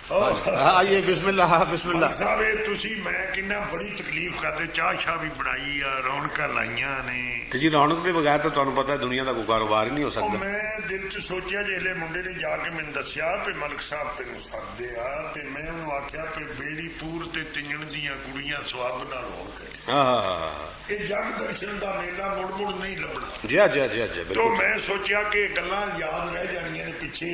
आइए बिस्मिल्लाह बिस्मिल्लाह साहब मैं कहना बड़ी तकलीफ करते चाह शाह भी बनाई आ रौनक लाइया ने ਤੇ ਜੀ ਰੌਣਕ ਦੇ ਬਗੈਰ ਤਾਂ ਤੁਹਾਨੂੰ ਪਤਾ ਦੁਨੀਆ ਦਾ ਕੋਈ ਕਾਰੋਬਾਰ ਹੀ ਨਹੀਂ ਹੋ ਸਕਦਾ। मैं दिल च सोचिया जिसले मुंडे ने जाके मैंने दसिया भी मलिक साहब तेन सददे आ ते मैं उन्होंने आख्या भी बेड़ी पूर ते तिंजण दियां कुड़ियां सवाब नाल हो गए। ये जग दर्शन का मेला मुड़ मुड़ नहीं लभना। जी जी जी जी तो मैं सोचिया कि गल्लां याद रह जानियां ने पिछे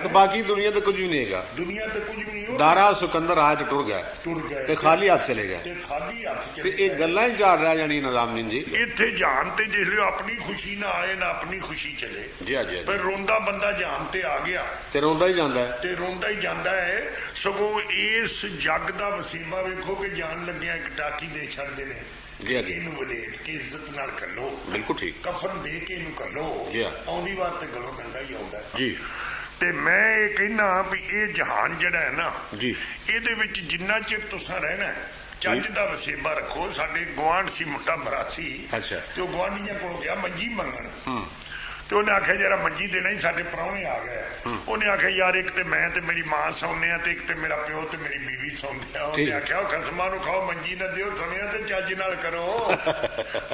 तो बाकी दुनिया तो कुछ भी नहीं है। दुनिया तो कुछ भी नहीं। दारा सिकंदर आज टुर गए ते खाली हाथ चले गए खाली हाथ ते एक गल्लां ही चार रह जानी निजामुद्दीन जी इत्थे जान ते जिसले अपनी खुशी ना आए ना अपनी खुशी चले। जी जी पर रोंदा बंदा जान ते आ गया ते रोंदा ही जांदा है ते रोंदा ही जांदा है। सगों इस जग दा वसीबा वेखो कि जान लग्गिया एक टाकी दे छड़दे ने वलेट के इज्जत नाल करो। बिल्कुल ठीक कफन दे के इनू करो आउंदी वार ते गलों डंडा ही आउंदा जी। ते मैं ये कहना भी ये जहान जड़ा है ना जी ये जिन्ना चिर तुसा रहना चज का वसेबा रखो। साडे गुआंढ सी मुंडा मरासी अच्छा तो गुआंढियां कोल गया मंजी मंगण तो उन्हें आख्या जरा मंजी देना ही साडे प्राहुणे आ गए। उन्हें आख्या यार एक ते मैं ते मेरी मां सौने ते एक ते मेरा प्यो ते मेरी बीवी सौंदे। उन्हें आख्या खसमा नूं खाओ मंजी ना दिओ सुनिया ते चज नाल करो।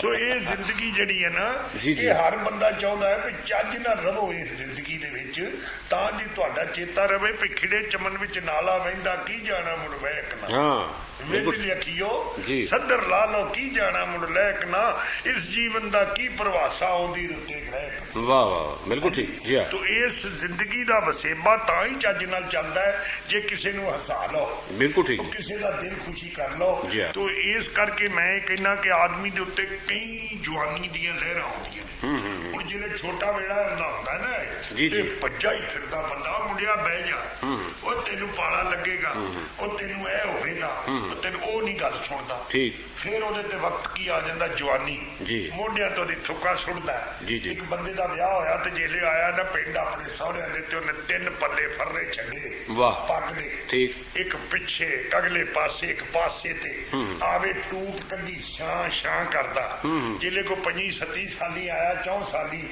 सो ये जिंदगी जड़ी है ना ये हर बंदा चाहता है कि चज नाल रवो इस जिंदगी दे विच तां जी तुहाडा चेता रवे भी खिड़े चमन विच नाला वहिंदा की जाना मुड़ वहक ना वेद लिखियो सदर ला लो की जाना मुड़ लहक ना इस जीवन दा की प्रवासा आउंदी रुते ग्रह। वाह वाह बिल्कुल ठीक जी। तो इस जिंदगी का वसेबा तां ही चज नाल चलदा है जे किसी नूं हसा लो। बिल्कुल ठीक किसी का दिल खुशी कर लो। तो इस करके मैं कहना कि आदमी दे उत्ते कई जवानी दियां लहरां आउंदियां ने। हुण जिहड़े छोटा वेड़ा हुंदा ना ते भज्जा ही फिरदा बंदा मुंडिया बह जा ओ तैनूं पाला लगेगा ओ तैनूं ऐ होवेगा तेन ओ नहीं गल सुनदा ठीक फिर ओदे ते वक्त की आ जांदा जवानी मोढियां तो दी थुक्का सुटदा। एक बंदे दा ब्याह होया ते जेले आया ना पिंड अपने सहुरिਆਂ दे ते उन्हें 3 पल्ले फर्रे छड्डे पग दे ठीक एक पिछे अगले पासे एक पासे ते आवे टूट कंदी शां शां करदा। जेले को 25-27 साली आया 4 साली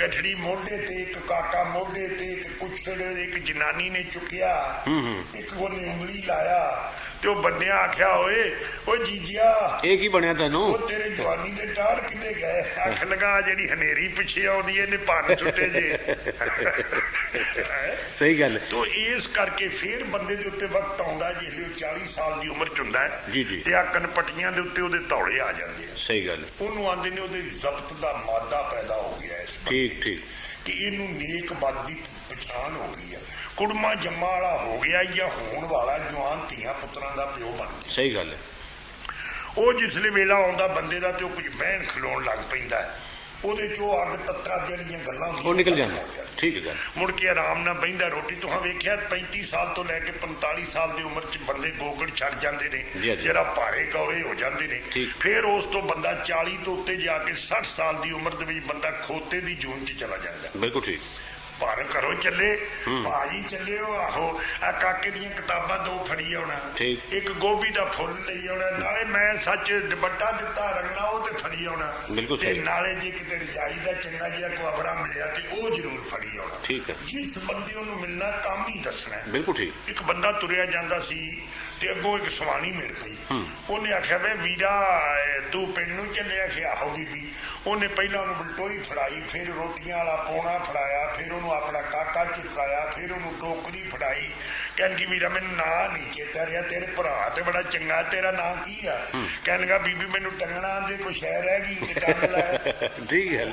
गठड़ी मोढे ते एक काका मोढे ते एक कुछड़ एक जनानी ने चुकिया एक ओने उंगली लाया तो बंदे आख्या होए ओ जीजिया एक ही बनया तेनू तेरे जवानी दे टाड़ किते गए। आख लगा जेड़ी हनेरी पिछे आउंदी है ने भन छुटे जे सही गल। तो इस करके फिर बंदे दे उत्ते वक्त आउंदा जिसले 40 साल दी उम्र च हुंदा है जी जी ते आ कनपटियां दे उत्ते ओदे तौले आ जांदे हैं। सही गल ओनू आंदे ने ओदे जब्त दा मादा पैदा हो गया है ठीक ठीक कि इनू नेक बद दी पहचान हो गई है कुड़मा जम्मा वाला हो गया या होने वाला जवान धियां पुत्रां दा प्यो बन गया। सही गल है वो जिसले वेला आउंदा बंदे दा ते कुछ बहन खलोण लग पैंदा है ओदे चो अग तत्ता जड़ियां गल्लां निकल जांदा ठीक है मुड़ के आराम नाल बहिंदा रोटी तुहां वेख्या 35 साल तो लैके 45 साल दी उम्र च बंदे गोगड़ छड़ जांदे ने जरा भारे गौरे हो जांदे ने। फिर उस तो बंदा 40 तो उत्ते जाके 60 साल दी उम्र दे विच बंदा खोते दी जून च चला जांदा। बिल्कुल ठीक पर घरों चले भाजी चले आहो आ काके दियां किताबां 2 फड़ी आउणा एक गोभी दा फुल लई आउणा नाले मैं सच दुपट्टा दिता रंगना ओ ते फड़ी आउणा ते नाले जे किते रजाई दा चंगा जिहा कोई अबरा मिलिया ते ओ जरूर फड़ी आउणा ठीक है। जिस बंदे नूं मिलना काम ही दसना बिल्कुल ठीक। एक बंदा तुरिया जांदा सी ते अगों एक सवानी मिल पई उन्हें आख्या वे वीरा तू पिंड नूं चलिया कि आहो बीबी। उन्हें पहला बलटोई फड़ाई फिर रोटियां वाला पौना फड़ाया फिर उन्होंने अपना काका चुकाया फिर उन्होंने टोकरी फड़ाई कहन वीरा मैनू ना नहीं चेता रहा तेरे भरा तो बड़ा चंगा तेरा ना की आ कहन लगा बीबी मैनू टंगना दे कोई शह रह गई ठीक है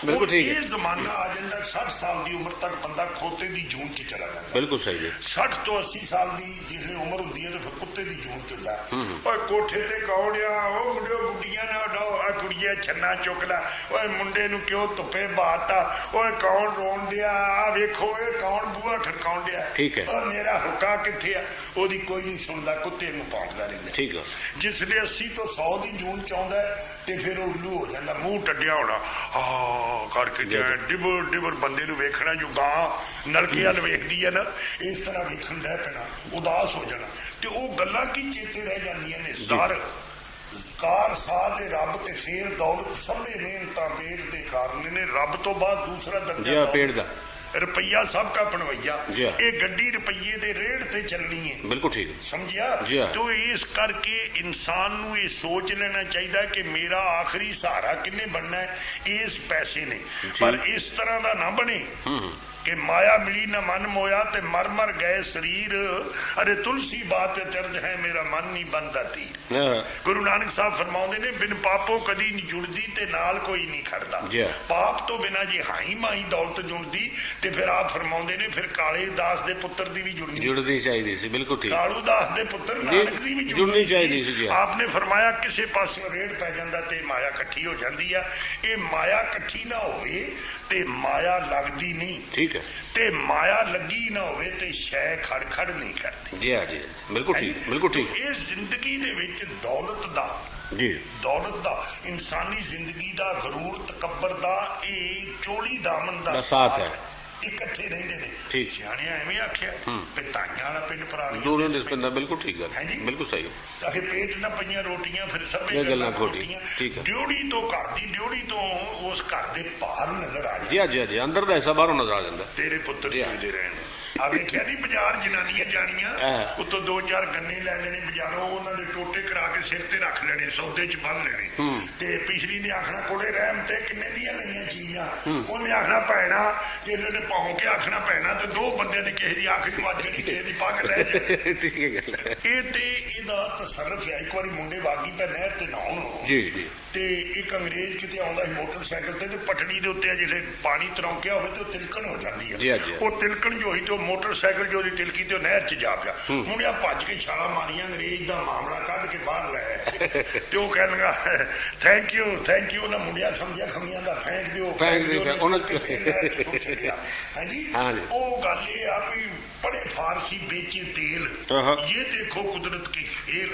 बिल्कुल ठीक है। जमाना आ जाता 60 साल की उम्र तक बंदा खोते की जून च चला जाता बिल्कुल सही है। 60 तो 80 साल की जिसने उम्र होंगी है तो फिर कुत्ते की जून चलता और कोठे ते कौन आ मुंडियो गुड्डियां ना उडाओ आ कुड़िया छन्ना चुक ला ओए मुंडे नूं क्यों धुप्पे बाता ओए कौन रोन दिया आ वेखो ए कौन बूहा खड़काउण दिया ठीक है मेरा हुक्का किथे आ ओदी कोई नहीं सुनदा कुत्ते नूं पाउंदा रहिंदा ठीक है। जिसले 80 तो 100 की जून च आउंदा ते फिर उल्लू हो जाता मूँह टड्डिया होना करके जाए डिबर डिबर बंदे नूं वेखना जो गां नलके हल वेखदी है ना इस तरह वेखण लग पैना उदास हो जाना ते वो गल्लां की चेते रह जांदियां ने सर कार साल रब ते फिर दौलत सबे मेहनत पेट के कारण ने रब तो बाद दूसरा दर्जा पेट का ਰੁਪਈਆ ਸਭ ਕਾ ਬਣਵਈਆ, ਇਹ ਗੱਡੀ ਰੁਪਈਏ ਦੇ ਰੇੜ ਤੇ ਚੱਲਣੀ ਹੈ। ਬਿਲਕੁਲ ਠੀਕ ਸਮਝਿਆ। ਤੋ ਇਸ ਕਰਕੇ ਇਨਸਾਨ ਨੂੰ ਇਹ ਸੋਚ ਲੈਣਾ ਚਾਹੀਦਾ ਕਿ ਮੇਰਾ ਆਖਰੀ ਸਹਾਰਾ ਕਿੰਨੇ ਬਣਨਾ ਹੈ, ਇਸ ਪੈਸੇ ਨੇ। ਪਰ ਇਸ ਤਰ੍ਹਾਂ ਦਾ ਨਾ ਬਣੇ ਕਿ ਮਾਇਆ ਮਿਲੀ ਨਾ ਮਨ ਮੋਇਆ ਤੇ ਮਰ ਮਰ ਗਏ ਸਰੀਰ। ਅਰੇ ਤੁਲਸੀ ਬਾਤ ਚਰਜ ਹੈ ਮੇਰਾ ਮਨ ਨਹੀਂ ਬਣਦਾ ਤੀਰ। ਗੁਰੂ ਨਾਨਕ ਸਾਹਿਬ ਫਰਮਾਉਂਦੇ ਨੇ ਬਿਨ ਪਾਪੋ ਕਦੀ ਨਹੀਂ ਜੁੜਦੀ ਤੇ ਨਾਲ ਕੋਈ ਨਹੀਂ ਖੜਦਾ। ਪਾਪ ਤੋਂ ਬਿਨਾਂ ਜੇ ਹਾਈ ਮਾਈ ਦੌਲਤ ਜੁੜਦੀ ਤੇ ਫਿਰ ਆਪ ਫਰਮਾਉਂਦੇ ਨੇ ਫਿਰ ਕਾਲੇ ਦਾਸ ਦੇ ਪੁੱਤਰ ਦੀ ਵੀ ਜੁੜਨੀ ਚਾਹੀਦੀ ਸੀ। ਬਿਲਕੁਲ ਠੀਕ। ਕਾਲੂ ਦਾਸ ਦੇ ਪੁੱਤਰ ਨਾਨਕ ਦੀ ਵੀ ਜੁੜਨੀ ਚਾਹੀਦੀ ਸੀ। ਆਪਨੇ ਫਰਮਾਇਆ ਕਿਸੇ ਪਾਸੇ ਰੇੜ ਪੈ ਜਾਂਦਾ ਤੇ ਮਾਇਆ ਇਕੱਠੀ ਹੋ ਜਾਂਦੀ ਆ। ਇਹ ਮਾਇਆ ਇਕੱਠੀ ਨਾ ਹੋਵੇ ਤੇ ਮਾਇਆ ਲੱਗਦੀ ਨਹੀਂ, ਠੀਕ ਹੈ, ਤੇ ਮਾਇਆ ਲੱਗੀ ਨਾ ਹੋਵੇ ਤੇ ਸ਼ੈ ਖੜ ਖੜ ਨਹੀਂ ਕਰਦੀ। ਜੀ ਜੀ ਬਿਲਕੁਲ ਠੀਕ, ਬਿਲਕੁਲ ਠੀਕ। ਇਹ ਜ਼ਿੰਦਗੀ ਦੇ ਵਿੱਚ ਦੌਲਤ ਦਾ ਇਨਸਾਨੀ ਜ਼ਿੰਦਗੀ ਦਾ ਗਰੂਰ ਤਕੱਬਰ ਦਾ ਇਹ ਚੋਲੀ ਦਾਮਨ ਦਾ ਸਾਥ ਹੈ। ਇਕੱਠੇ ਰਹਿੰਦੇ ਨੇ। ਸਿਆਣਿਆਂ ਐਵੇਂ ਆਖਿਆ ਤਾਈਆਂ ਵਾਲਾ ਪਿੰਡ ਪਰਾਲੀ ਦੂਰੋਂ ਦਿਸ ਪੈਂਦਾ। ਬਿਲਕੁਲ ਠੀਕ ਗੱਲ, ਬਿਲਕੁਲ ਸਹੀ। ਤਾਂ ਪੇਟ ਨਾ ਪਈਆਂ ਰੋਟੀਆਂ ਫਿਰ ਸਭੇ ਗੱਲਾਂ ਖੋਟੀਆਂ। ਡਿਉੜੀ ਤੋਂ ਘਰ ਦੀ ਡਿਉੜੀ ਤੋਂ ਉਸ ਘਰ ਦੇ ਬਾਹਰ ਨਜ਼ਰ ਆ ਜਾਂਦਾ। ਜੀ ਅੰਦਰ ਦਾ ਹਿੱਸਾ ਬਾਹਰੋਂ ਨਜ਼ਰ ਆ ਜਾਂਦਾ। ਤੇਰੇ ਪੁੱਤਰ ਜਿਉਂਦੇ ਰਹਿਣ। ਆ ਵੇਖਿਆ ਨਹੀਂ ਬਾਜ਼ਾਰ ਜਨਾਨੀਆਂ ਜਾਣੀਆਂ ਉੱਤੋਂ 2-4 ਗੰਨੇ ਲੈ ਲੈਣੇ ਬਾਜ਼ਾਰੋਂ, ਉਹਨਾਂ ਦੇ ਟੋਟੇ ਕਰਾ ਕੇ ਸਿਰ ਤੇ ਰੱਖ ਲੈਣੇ, ਸੌਦੇ ਚ ਬੰਨ ਲੈਣੇ। ਤੇ ਪਿਛਲੀ ਨੇ ਆਖਣਾ ਕੋਲੇ ਰਹਿਮ ਤੇ ਕਿੰਨੇ ਦੀਆਂ ਲਈਆਂ ਚੀਜ਼ਾਂ, ਉਹਨੇ ਆਖਣਾ ਭੈਣਾ, ਇਹਨਾਂ ਨੇ ਪਾਉ ਕੇ ਆਖਣਾ ਭੈਣਾ, ਤੇ 2 ਬੰਦਿਆਂ ਦੀ ਕਿਸੇ ਦੀ ਅੱਖ ਚ ਵੱਜ ਜਿਹੜੀ ਕਿਸੇ ਦੀ ਪੱਗ ਲੈ ਜਾਏ। ਇਹ ਤੇ ਇਹਦਾ ਤਸਰਫ ਹੈ। ਇੱਕ ਵਾਰੀ ਮੁੰਡੇ ਬਾਗੀ ਪੈ ਨਹਿਰ ਤੇ ਨਹਾਉਣ ਤੇ ਇੱਕ ਅੰਗਰੇਜ਼ ਕਿਤੇ ਆਉਂਦਾ ਸੀ ਮੋਟਰਸਾਈਕਲ ਤੇ ਪਟੜੀ ਦੇ ਉੱਤੇ ਜਿਹੜੇ ਪਾਣੀ ਤਰੌਂਕਿਆ ਹੋਵੇ ਤੇ ਉਹ ਤਿਲਕਣ ਹੋ ਜਾਂਦੀ ਹੈ। ਉਹ ਤਿਲਕਣ ਜੋ ਹੋਈ ਤੇ ਮੋਟਰਸਾਈਕਲ ਜੋ ਦੀ ਤਿਲਕੀ ਤੇ ਉਹ ਨਹਿਰ ਚ ਜਾ ਪਿਆ। ਮੁੰਡਿਆ ਭੱਜ ਕੇ ਛਾਲਾ ਮਾਰੀਆਂ, ਅੰਗਰੇਜ਼ ਦਾ ਮਾਮਲਾ ਕੱਢ ਕੇ ਬਾਹਰ ਲੈ ਆਏ। ਤੇ ਉਹ ਕਹਿਣ ਲੱਗਾ ਥੈਂਕ ਯੂ ਥੈਂਕ ਯੂ। ਉਹਨਾਂ ਮੁੰਡਿਆ ਸਮਝਿਆ ਖਮੀਆਂ ਦਾ ਫੈਂਕ ਦਿਓ। ਹਾਂਜੀ, ਉਹ ਗੱਲ ਇਹ ਆ ਵੀ ਬੜੇ ਫਾਰਸੀ ਵੇਚੇ ਤੇਲ, ਇਹ ਦੇਖੋ ਕੁਦਰਤ ਕੀ ਖੇਲ।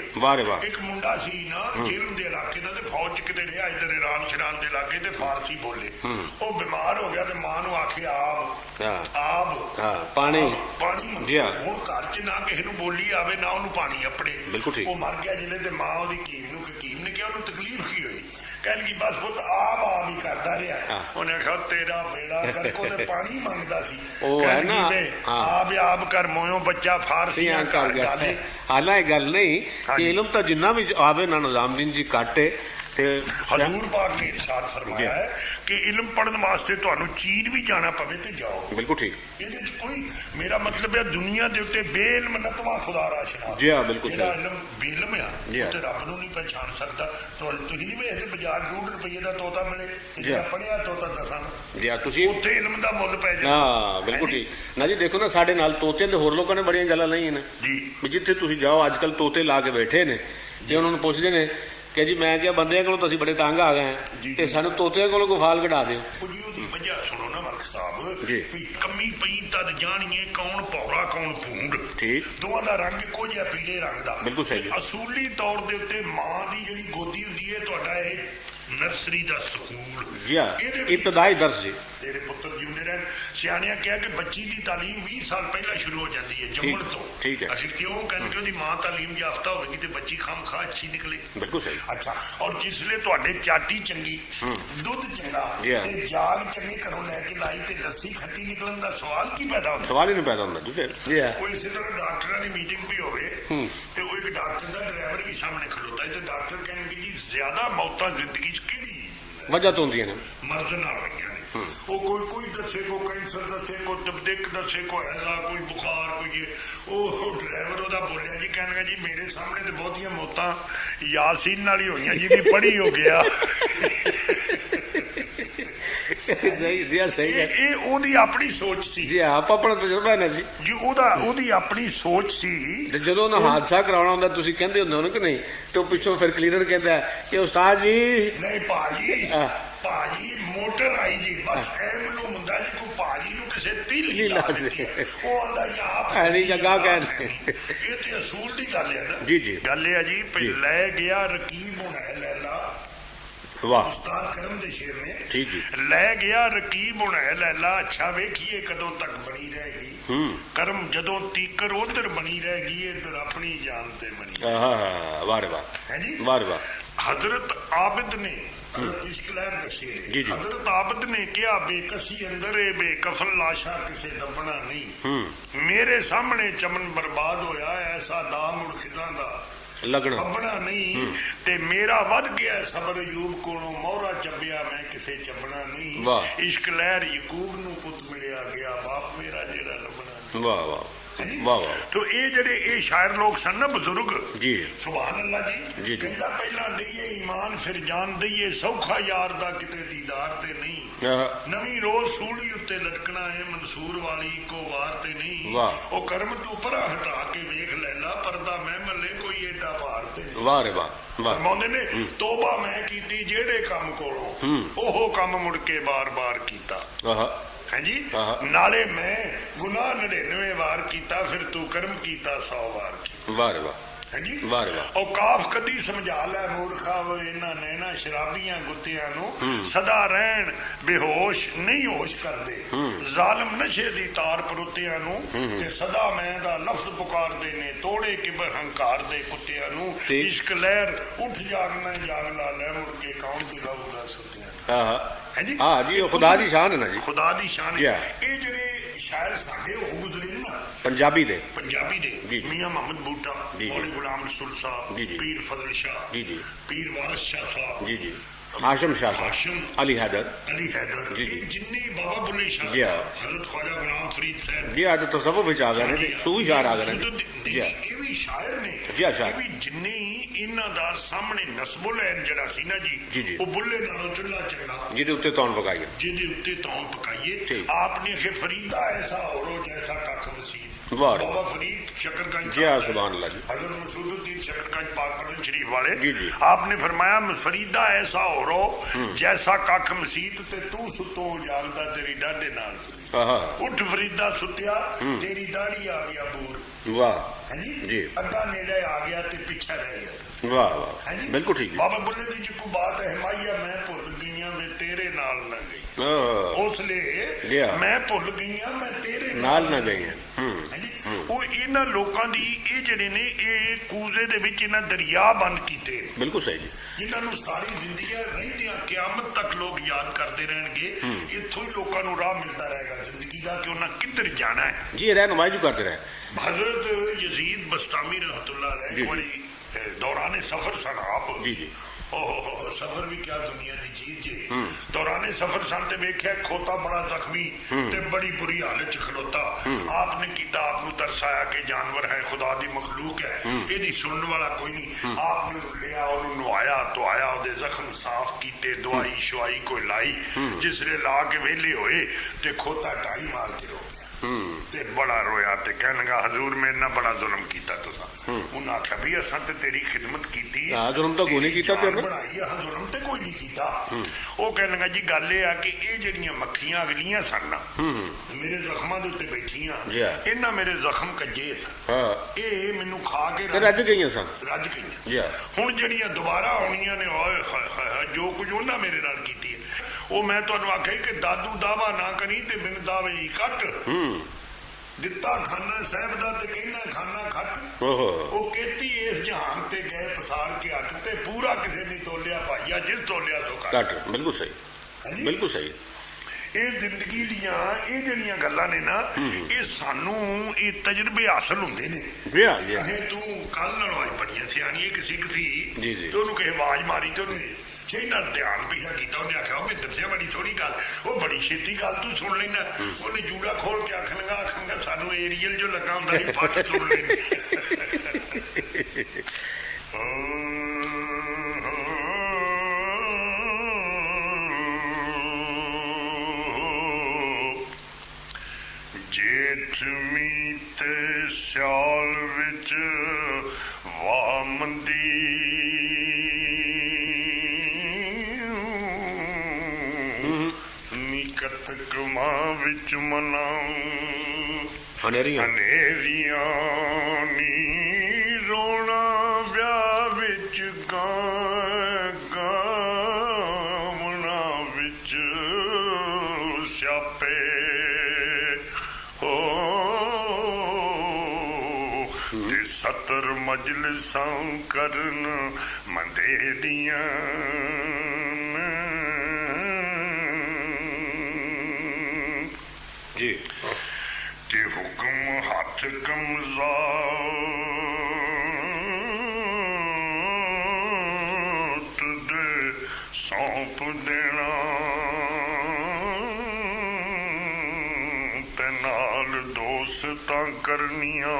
ਇੱਕ ਮੁੰਡਾ ਸੀ ਨਾ ਜੇਲ੍ਹ ਦੇ ਇਲਾਕੇ ਦਾ, ਤੇ ਫੌਜ ਚ ਕਿਤੇ ਰਿਹਾ ਇੱਧਰ ਇਰਾਨ ਸ਼ਰਾਨ ਦੇ ਲਾਗੇ, ਤੇ ਫਾਰਸੀ ਬੋਲੇ। ਉਹ ਬਿਮਾਰ ਹੋ ਗਿਆ ਤੇ ਮਾਂ ਨੂੰ ਆਖਿਆ ਆਬ ਪਾਣੀ ਮੰਗਿਆ। ਹੁਣ ਘਰ ਚ ਨਾ ਕਿਸੇ ਨੂੰ ਬੋਲੀ ਆਵੇ ਨਾ ਉਹਨੂੰ ਪਾਣੀ ਆਪਣੇ। ਉਹ ਮਰ ਗਿਆ ਜਿਹਨੇ, ਤੇ ਮਾਂ ਉਹਦੀ ਹਕੀਮ ਨੇ ਕਿਹਾ ਉਹਨੂੰ ਤਕਲੀਫ ਕੀ ਹੋਈ? ਕਹਿਣ ਕੀ ਬਸ ਪੁੱਤ ਆਬ ਹੀ ਕਰਦਾ ਰਿਹਾ। ਉਹਨੇ ਆਖਿਆ ਤੇਰਾ ਬੇੜਾ ਕਰਕੇ ਤੇ ਪਾਣੀ ਮੰਗਦਾ ਸੀ। ਆਬ ਕਰ ਮੋਇਓ ਬੱਚਾ ਫਾਰਸੀਆਂ ਕਰ ਗਿਆ। ਹਾਲਾਂ ਇਹ ਗੱਲ ਨਹੀਂ ਕਿ ਇਲਮ ਤਾਂ ਜਿੰਨਾ ਵੀ ਆਵੇ ਨਾ ਨਿਜ਼ਾਮਦੀਨ ਜੀ ਕਾਟੇ। ਹਜ਼ੂਰ ਪਾਕ ਨੇ ਇਰਸ਼ਾਦ ਫਰਮਾਇਆ ਹੈ ਕਿ ਇਲਮ ਪੜ੍ਹਨ ਵਾਸਤੇ ਤੁਹਾਨੂੰ ਚੀਨ ਵੀ ਜਾਣਾ ਪਵੇ ਤੇ ਜਾਓ। ਬਿਲਕੁਲ ਠੀਕ। ਇਹਦੇ ਚ ਕੋਈ ਮੇਰਾ ਮਤਲਬ ਹੈ ਦੁਨੀਆ ਦੇ ਉੱਤੇ ਬੇਇਲਮ ਨਤਵਾ ਖੁਦਾ ਰਾਸ਼ਨਾ। ਜੀ ਹਾਂ ਬਿਲਕੁਲ। ਜਿਹੜਾ ਇਲਮ ਬੇਇਲਮ ਆ ਉਹ ਤੇ ਰੱਬ ਨੂੰ ਨਹੀਂ ਪਹਿਚਾਣ ਸਕਦਾ। ਤੁਸੀਂ ਨਹੀਂ ਵੇਖਦੇ ਬਾਜ਼ਾਰ 2 ਰੁਪਏ ਦਾ ਤੋਤਾ ਮਿਲੇ, ਜਿਹੜਾ ਪੜ੍ਹਿਆ ਤੋਤਾ ਦੱਸਾਂ ਜੀ ਤੁਸੀਂ ਉੱਥੇ ਇਲਮ ਦਾ ਮੁੱਲ ਪੈ ਜਾਂਦਾ। ਹਾਂ ਬਿਲਕੁਲ ਠੀਕ ਨਾ ਜੀ। ਦੇਖੋ ਨਾ ਸਾਡੇ ਨਾਲ ਤੋਤੇ ਤੇ ਹੋਰ ਲੋਕਾਂ ਨੇ ਬੜੀਆਂ ਗੱਲਾਂ ਲਈਆਂ ਨੇ ਜੀ। ਜਿੱਥੇ ਤੁਸੀਂ ਜਾਓ ਅੱਜ ਕੱਲ੍ਹ ਤੋਤੇ ਲਾ ਕੇ ਬੈਠੇ ਨੇ ਤੇ ਉਹਨਾਂ ਨੂੰ ਪੁੱਛਦੇ ਨੇ ਕਿ ਜੀ ਮੈਂ ਕਿਹਾ ਬੰਦਿਆਂ ਕੋਲੋਂ ਤਾਂ ਅਸੀਂ ਬੜੇ ਤੰਗ ਆ ਗਏ ਤੇ ਸਾਨੂੰ ਤੋਤਿਆਂ ਕੋਲੋਂ ਕੋਈ ਫਾਲ ਕਢਾ ਦਿਓ। ਉਹਦੀ ਵਜ੍ਹਾ ਸੁਣੋ ਨਾ ਮਲਕ ਸਾਹਿਬ, ਕਮੀ ਪਈ ਤਦ ਜਾਣੀਏ ਕੌਣ ਭੌਰਾ ਕੌਣ ਭੂੰਡ। ਦੋਵਾਂ ਦਾ ਰੰਗ ਇੱਕੋ ਜਿਹਾ ਪੀਲੇ ਰੰਗ ਦਾ। ਬਿਲਕੁਲ ਸਹੀ। ਅਸੂਲੀ ਤੌਰ ਦੇ ਉੱਤੇ ਮਾਂ ਦੀ ਜਿਹੜੀ ਗੋਦੀ ਹੁੰਦੀ ਹੈ ਤੁਹਾਡਾ ਇਹ ਨਰਸਰੀ ਦਾ ਸਕੂਲ, ਇਬਤਦਾਈ ਦਰਸ ਜੀ। ਤੇਰੇ ਪੁੱਤਰ ਜਿਉਂਦੇ ਰਹਿਣ। ਸਿਆਣਿਆਂ ਕਿਹਾ ਕਿ ਬੱਚੀ ਦੀ ਤਾਲੀਮ 20 ਸਾਲ ਪਹਿਲਾਂ ਸ਼ੁਰੂ ਹੋ ਜਾਂਦੀ ਹੈ ਜੰਮਣ ਤੋਂ। ਅਸੀਂ ਕਿਉਂ ਕਹਿੰਦੇ ਕਿ ਉਹਦੀ ਮਾਂ ਤਾਲੀਮ ਯਾਫਤਾ ਹੋਵੇਗੀ ਤੇ ਬੱਚੀ ਖਾਮਖਾਹ ਅੱਛੀ ਨਿਕਲੇ। ਬਿਲਕੁਲ ਸਹੀ। ਅੱਛਾ, ਔਰ ਜਿਸਲੇ ਤੁਹਾਡੇ ਚਾਟੀ ਚੰਗੀ, ਦੁੱਧ ਚੰਗਾ ਤੇ ਜਾਗ ਚੰਗੀ ਘਰੋਂ ਲੈ ਕੇ ਲਾਈ ਤੇ ਲੱਸੀ ਖੱਟੀ ਨਿਕਲਣ ਦਾ ਸਵਾਲ ਕੀ ਪੈਦਾ ਹੁੰਦਾ? ਸਵਾਲ ਹੀ ਨਹੀਂ ਪੈਦਾ ਹੁੰਦਾ। ਕੋਈ ਇਸੇ ਤਰ੍ਹਾਂ ਡਾਕਟਰਾਂ ਦੀ ਮੀਟਿੰਗ ਵੀ ਹੋਵੇ ਤੇ ਉਹ ਇੱਕ ਡਾਕਟਰ ਦਾ ਡਰਾਈਵਰ ਵੀ ਸਾਹਮਣੇ ਖਲੋਤਾ ਹੈ ਤੇ ਡਾਕਟਰ ਕਹਿਣਗੇ ਜੀ ਜ਼ਿਆਦਾ ਮੌਤਾਂ ਜ਼ਿੰਦਗੀ ਚ ਕਿਹੜੀ ਵਜ੍ਹਾ ਤੋਂ ਹੁੰਦੀਆਂ ਨੇ? ਮਰਜ਼ ਨਾਲ ਹੋਈਆਂ ਨੇ। ਉਹ ਕੋਈ ਦੱਸੇ, ਕੋ ਕੈਂਸਰ ਦੱਸੇ, ਕੋ ਤਬਦੀਕ ਦੱਸੇ, ਕੋ ਹੈਜ਼ਾ, ਕੋਈ ਬੁਖਾਰ, ਕੋਈ ਉਹ ਡਰਾਈਵਰ ਉਹਦਾ ਬੋਲਿਆ ਜੀ, ਕਹਿਣਗਾ ਜੀ ਮੇਰੇ ਸਾਹਮਣੇ ਤੇ ਬਹੁਤੀਆਂ ਮੌਤਾਂ ਯਾਸੀਨ ਨਾਲ ਹੀ ਹੋਈਆਂ ਜਿਹਦੀ ਪੜ੍ਹੀ ਹੋ ਗਿਆ। ਸਹੀ ਹੈ। ਇਹ ਉਹਦੀ ਆਪਣੀ ਸੋਚ ਸੀ ਜੀ। ਆਪ ਆਪਣਾ ਤਜਰਬਾ ਹੈ ਨਾ ਜੀ। ਜੀ ਉਹਦੀ ਆਪਣੀ ਸੋਚ ਸੀ। ਜਦੋਂ ਉਹਨਾਂ ਹਾਦਸਾ ਕਰਾਉਣਾ ਹੁੰਦਾ ਤੁਸੀਂ ਕਹਿੰਦੇ ਹੁੰਦੇ ਹੋ ਕਿ ਨਹੀਂ, ਤੇ ਉਹ ਪਿੱਛੋਂ ਫਿਰ ਕਲੀਨਰ ਕਹਿੰਦਾ ਕਿ ਉਸਤਾਦ ਜੀ ਨਹੀਂ ਭਾਜੀ ਮੋਟਰ ਆਈ ਜੀ, ਬਸ ਐ ਮੈਨੂੰ ਹੁੰਦਾ ਜੀ ਕੋਈ ਭਾਜੀ ਨੂੰ ਕਿਸੇ ਤਿਲ ਹੀ ਲਾ ਦਿੱਤੀ। ਉਹ ਆਂਦਾ ਜੀ ਆਪ ਐਨੀ ਜਗ੍ਹਾ ਕਹਿੰਦੇ। ਇਹ ਤੇ ਅਸੂਲ ਦੀ ਗੱਲ ਹੈ ਨਾ ਜੀ। ਗੱਲ ਇਹ ਆ ਜੀ ਲੈ ਗਿਆ ਰਕੀਬ ਹੋਣਾ ਲੈਲਾ। ਵਾਹ, ਉਸਤਾਦ ਕਰਮ ਦੇ ਸ਼ੇਰ ਨੇ। ਠੀਕ ਜੀ। ਲੈ ਗਿਆ ਰਕੀਬ ਹੋਣਾ ਲੈਲਾ, ਅੱਛਾ ਵੇਖੀਏ ਕਦੋਂ ਤੱਕ ਬਣੀ ਰਹੇਗੀ ਕਰਮ, ਜਦੋਂ ਤੀਕਰ ਉਧਰ ਬਣੀ ਰਹੇਗੀ ਇਧਰ ਆਪਣੀ ਜਾਨ ਤੇ ਬਣੀ। ਵਾਹ ਵਾਹ ਹੈ ਜੀ। ਵਾਹ ਵਾਹ। ਹਜ਼ਰਤ ਆਬਿਦ ਨੇ ਇਸ਼ਕ ਲਹਿਰ ਦੱਸੀ ਨੇ। ਹਜ਼ਰਤ ਆਬਦ ਨੇ ਕਿਹਾ ਬੇਕਸੀ ਅੰਦਰ ਏ ਬੇਕਫਨ ਲਾਸ਼ਾ ਕਿਸੇ ਦੱਬਣਾ ਨਹੀਂ। ਮੇਰੇ ਸਾਹਮਣੇ ਚਮਨ ਬਰਬਾਦ ਹੋਇਆ ਐਸਾ ਦਾ ਮੁੜ ਖਿਦਾਂ ਦਾ ਲੱਗਣਾ ਲੱਭਣਾ ਨਹੀਂ। ਤੇ ਮੇਰਾ ਵੱਧ ਗਿਆ ਸਬਰ ਅਯੂਬ ਕੋਲੋਂ ਮੋਹਰਾ ਚੱਬਿਆ ਮੈਂ ਕਿਸੇ ਚੱਬਣਾ ਨਹੀਂ। ਇਸ਼ਕ ਲਹਿਰ ਯਕੂਬ ਨੂੰ ਪੁੱਤ ਮਿਲਿਆ ਗਿਆ ਬਾਪ ਮੇਰਾ ਜਿਹੜਾ ਲੱਭਣਾ। ਵਾਹ ਵਾਹ ਵਾਹ ਵਾਹ। ਤੋ ਇਹ ਜਿਹੜੇ ਇਹ ਸ਼ਾਇਰ ਲੋਕ ਸਨ ਨਾ ਬਜ਼ੁਰਗ ਜੀ ਸੁਭਾਨ ਅੱਲਾ ਜੀ ਕਹਿੰਦਾ ਪਹਿਲਾਂ ਦਈਏ ਈਮਾਨ ਫਿਰ ਜਾਨ ਦਈਏ ਸੌਖਾ ਯਾਰ ਦਾ ਕਿਤੇ ਦੀਦਾਰ ਤੇ ਨਹੀਂ। ਨਵੀਂ ਰੋਜ਼ ਸੂਲੀ ਉੱਤੇ ਲਟਕਣਾ ਹੈ ਮਨਸੂਰ ਵਾਲੀ ਇੱਕੋ ਵਾਰ ਤੇ ਨਹੀਂ। ਉਹ ਕਰਮ ਤੋਂ ਪਰਾਂ ਹਟਾ ਕੇ ਵੇਖ ਲੈਣਾ ਪਰਦਾ ਮੈਂ ਮੱਲੇ ਕੋਈ ਏਡਾ ਭਾਰ ਤੇ ਨਹੀਂ। ਵਾਹ ਰੇ ਵਾਹ ਫਰਮਾਉਂਦੇ ਨੇ ਤੋਬਾ ਮੈਂ ਕੀਤੀ ਜਿਹੜੇ ਕੰਮ ਕੋਲੋਂ ਉਹ ਕੰਮ ਮੁੜ ਕੇ ਬਾਰ-ਬਾਰ ਕੀਤਾ। ਹਾਂਜੀ ਨਾਲੇ ਮੈਂ ਗੁਨਾਹ 99 ਵਾਰ ਕੀਤਾ ਫਿਰ ਤੂੰ ਕਰਮ ਕੀਤਾ 100 ਵਾਰ ਕੀਤਾ। ਵਾਹ ਰੇ ਵਾਹ ਹਾਂਜੀ ਉਹ ਕਾਫ ਕਦੀ ਸਮਝਾ ਲੈ ਮੂਰਖਾ ਇਹਨਾਂ ਨੈਣਾ ਸ਼ਰਾਬੀਆਂ ਗੁੱਤਿਆਂ ਨੂੰ ਸਦਾ ਰਹਿਣ ਬੇਹੋਸ਼ ਨਹੀਂ ਹੋਸ਼ ਕਰਦੇ। ਜ਼ਾਲਮ ਨਸ਼ੇ ਦੀ ਤਾਰ ਪਰੁੱਤਿਆਂ ਨੂੰ ਤੇ ਸਦਾ ਮੈਂ ਦਾ ਲਫ਼ਜ਼ ਪੁਕਾਰਦੇ ਨੇ ਤੋੜੇ ਕਿਬਰ ਹੰਕਾਰ ਦੇ ਕੁੱਤਿਆਂ ਨੂੰ। ਇਸ਼ਕ ਲਹਿਰ ਉੱਠ ਜਾਗਣਾ ਜਾਗ ਲਾ ਲੈ ਮੁੜ ਕੇ ਕੌਣ ਦਿਲਾਊਗਾ ਸੁੱਤਿਆਂ। ਹਾਂਜੀ ਹਾਂ ਜੀ ਉਹ ਖੁਦਾ ਦੀ ਸ਼ਾਨ ਹੈ ਨਾ ਜੀ ਖੁਦਾ ਦੀ ਸ਼ਾਨ। ਇਹ ਜਿਹੜੇ ਸ਼ਾਇਰ ਸਾਡੇ ਉਹ ਗੁਜ਼ਰੇ ਨਾ ਪੰਜਾਬੀ ਦੇ ਮੀਆਂ ਮੁਹੰਮਦ ਬੂਟਾ ਮੌਲੀ ਗੁਲਾਮ ਰਸੂਲ ਸਾਹਿਬ ਪੀਰ ਫਜ਼ਲ ਸ਼ਾਹ ਪੀਰ ਵਾਰਿਸ ਸ਼ਾਹ ਸਾਹਿਬ हाशिम शाह अली हैदर जी जिन्नी बाबा बुल्ले शाह हजरत ख्वाजा गुलाम फरीद साहब जी आज तो सब विच आ गए ने सूही शायर आ गए ने जी ये भी शायर ने जी अच्छा भी जिन्ने इन्हां दा सामने नस्बुल है जड़ा सी ना जी वो बुल्ले नालों चुल्ला चंगा जिदे उत्ते तौन पकाइए जिदे उत्ते तौन पकाइए आपने खे फरीदा ऐसा औरो जैसा कख वसीद बाबा फरीद शकरगंज जी हाँ सुभान अल्लाह जी हजरत मसूदुद्दीन शकरगंज पाक शरीफ वाले आपने फरमाया फरीदा ऐसा हो रो जैसा कख मसीत ते तू सुतो जागदा तेरी डाडे नाल उठ फरीदा सुत्या तेरी दाढ़ी आ गया दूर। वाह जी अग्गा नेड़े आ गया ते पिछा रह गया। वाह वाह बिल्कुल ठीक बाबा बुल्ले दी जिक्कू बात है माइया मैं भुल गईया मैं तेरे नाल न गई उसले मैं भुल गईया मैं तेरे नाल न गई। ਉਹ ਇਹਨਾਂ ਲੋਕਾਂ ਦੀ ਇਹ ਜਿਹੜੇ ਨੇ ਇਹ ਕੂਜ਼ੇ ਦੇ ਵਿੱਚ ਇਹਨਾਂ ਦਰਿਆ ਬੰਦ ਕੀਤੇ ਬਿਲਕੁਲ ਸਹੀ ਜੀ ਜਿਨ੍ਹਾਂ ਨੂੰ ਸਾਰੀ ਜ਼ਿੰਦਗੀ ਰਹਿੰਦਿਆਂ ਕਿਆਮਤ ਤੱਕ ਲੋਕ ਯਾਦ ਕਰਦੇ ਰਹਿਣਗੇ। ਇੱਥੋਂ ਹੀ ਲੋਕਾਂ ਨੂੰ ਰਾਹ ਮਿਲਦਾ ਰਹੇਗਾ ਜ਼ਿੰਦਗੀ ਦਾ ਕਿ ਉਹਨਾਂ ਕਿੱਧਰ ਜਾਣਾ ਹੈ। ਜੀ ਰਹਿਨੁਮਾਈ ਕਰਦੇ ਰਹੇ हजरत यजीद बस्तामी रहमतुल्लाह अलैह बड़ी दौराने सफर सन आप जी सफर भी क्या दुनिया की चीज है। दौराने सफर सन ते वेख्या खोता बड़ा जख्मी ते बड़ी बुरी हालत च खलोता आपने कीता आपनू तरसाया कि जानवर है खुदा दी मखलूक है एदी सुनने वाला कोई नहीं। आपने लिया ओनू नवाया धोया ओदे जख्म साफ कीते दवाई शवाई कोई लाई जिसले ला के वेले होए ते खोता टाई मार के रो ते बड़ा रोया ते कहन लगा हजूर मेरे ना बड़ा जुल्म कीता तुसा। उन्हें आख्या भी असां ते तेरी खिदमत कीती जुल्म तो कोई नहीं कीता बनाई जुल्म ते कोई नहीं कीता। वो कहन लगा जी गल ये कि ये जड़ियां मक्खियां अगलियां सन मेरे जख्मां दे उत्ते बैठियां इन्हां मेरे जख्म कज्जे सन ये मैनू खा के रज गईयां सन रज गईयां। हुण जड़ियां दोबारा आउणियां ने ओए जो कुछ उन्हां मेरे नाल कीती है वो मैं तुहानू आख्या कि दादू दावा ना करी ते बिन दावे ही कट दिता खाना साहब दा ते कहना खाना खट वो कहती इस जहान ते गए पसार के हट ते पूरा किसी ने तोलिया भाईया जिस तोलिया सो कट बिल्कुल सही बिल्कुल सही। ये जिंदगी दियां ये जड़ियां गल्लां ने ना ये सानू ये तजर्बे हासिल हुंदे ने। चाहे तू कल नालों आज बड़ियां सियाणी एक सिख थी ते ओनू किसी आवाज मारी ते ओने छे नाल ध्यान पिछा किया उन्हें आख्या मैं दसिया बड़ी सोहनी गल वो बड़ी छेती गल तू सुन लेना। उन्हें जूड़ा खोल के आखन सानू एरियल जो लगा हुंदा फट सुन लेनी। जेठ मीत स्याल विच वाह मंदी कमा विच मनाऊं हनेरियां नी रोना ब्याह विच गावना विच स्यापे हो ते सतर मजलिसां करन मंदे दियां ਜੀ ਤੇ ਹੁਕਮ ਹੱਥ ਕਮਜ਼ਾਤ ਦੇ ਸੌਂਪ ਦੇਣਾ ਤੇ ਨਾਲ ਦੋਸਤਾਂ ਕਰਨੀਆਂ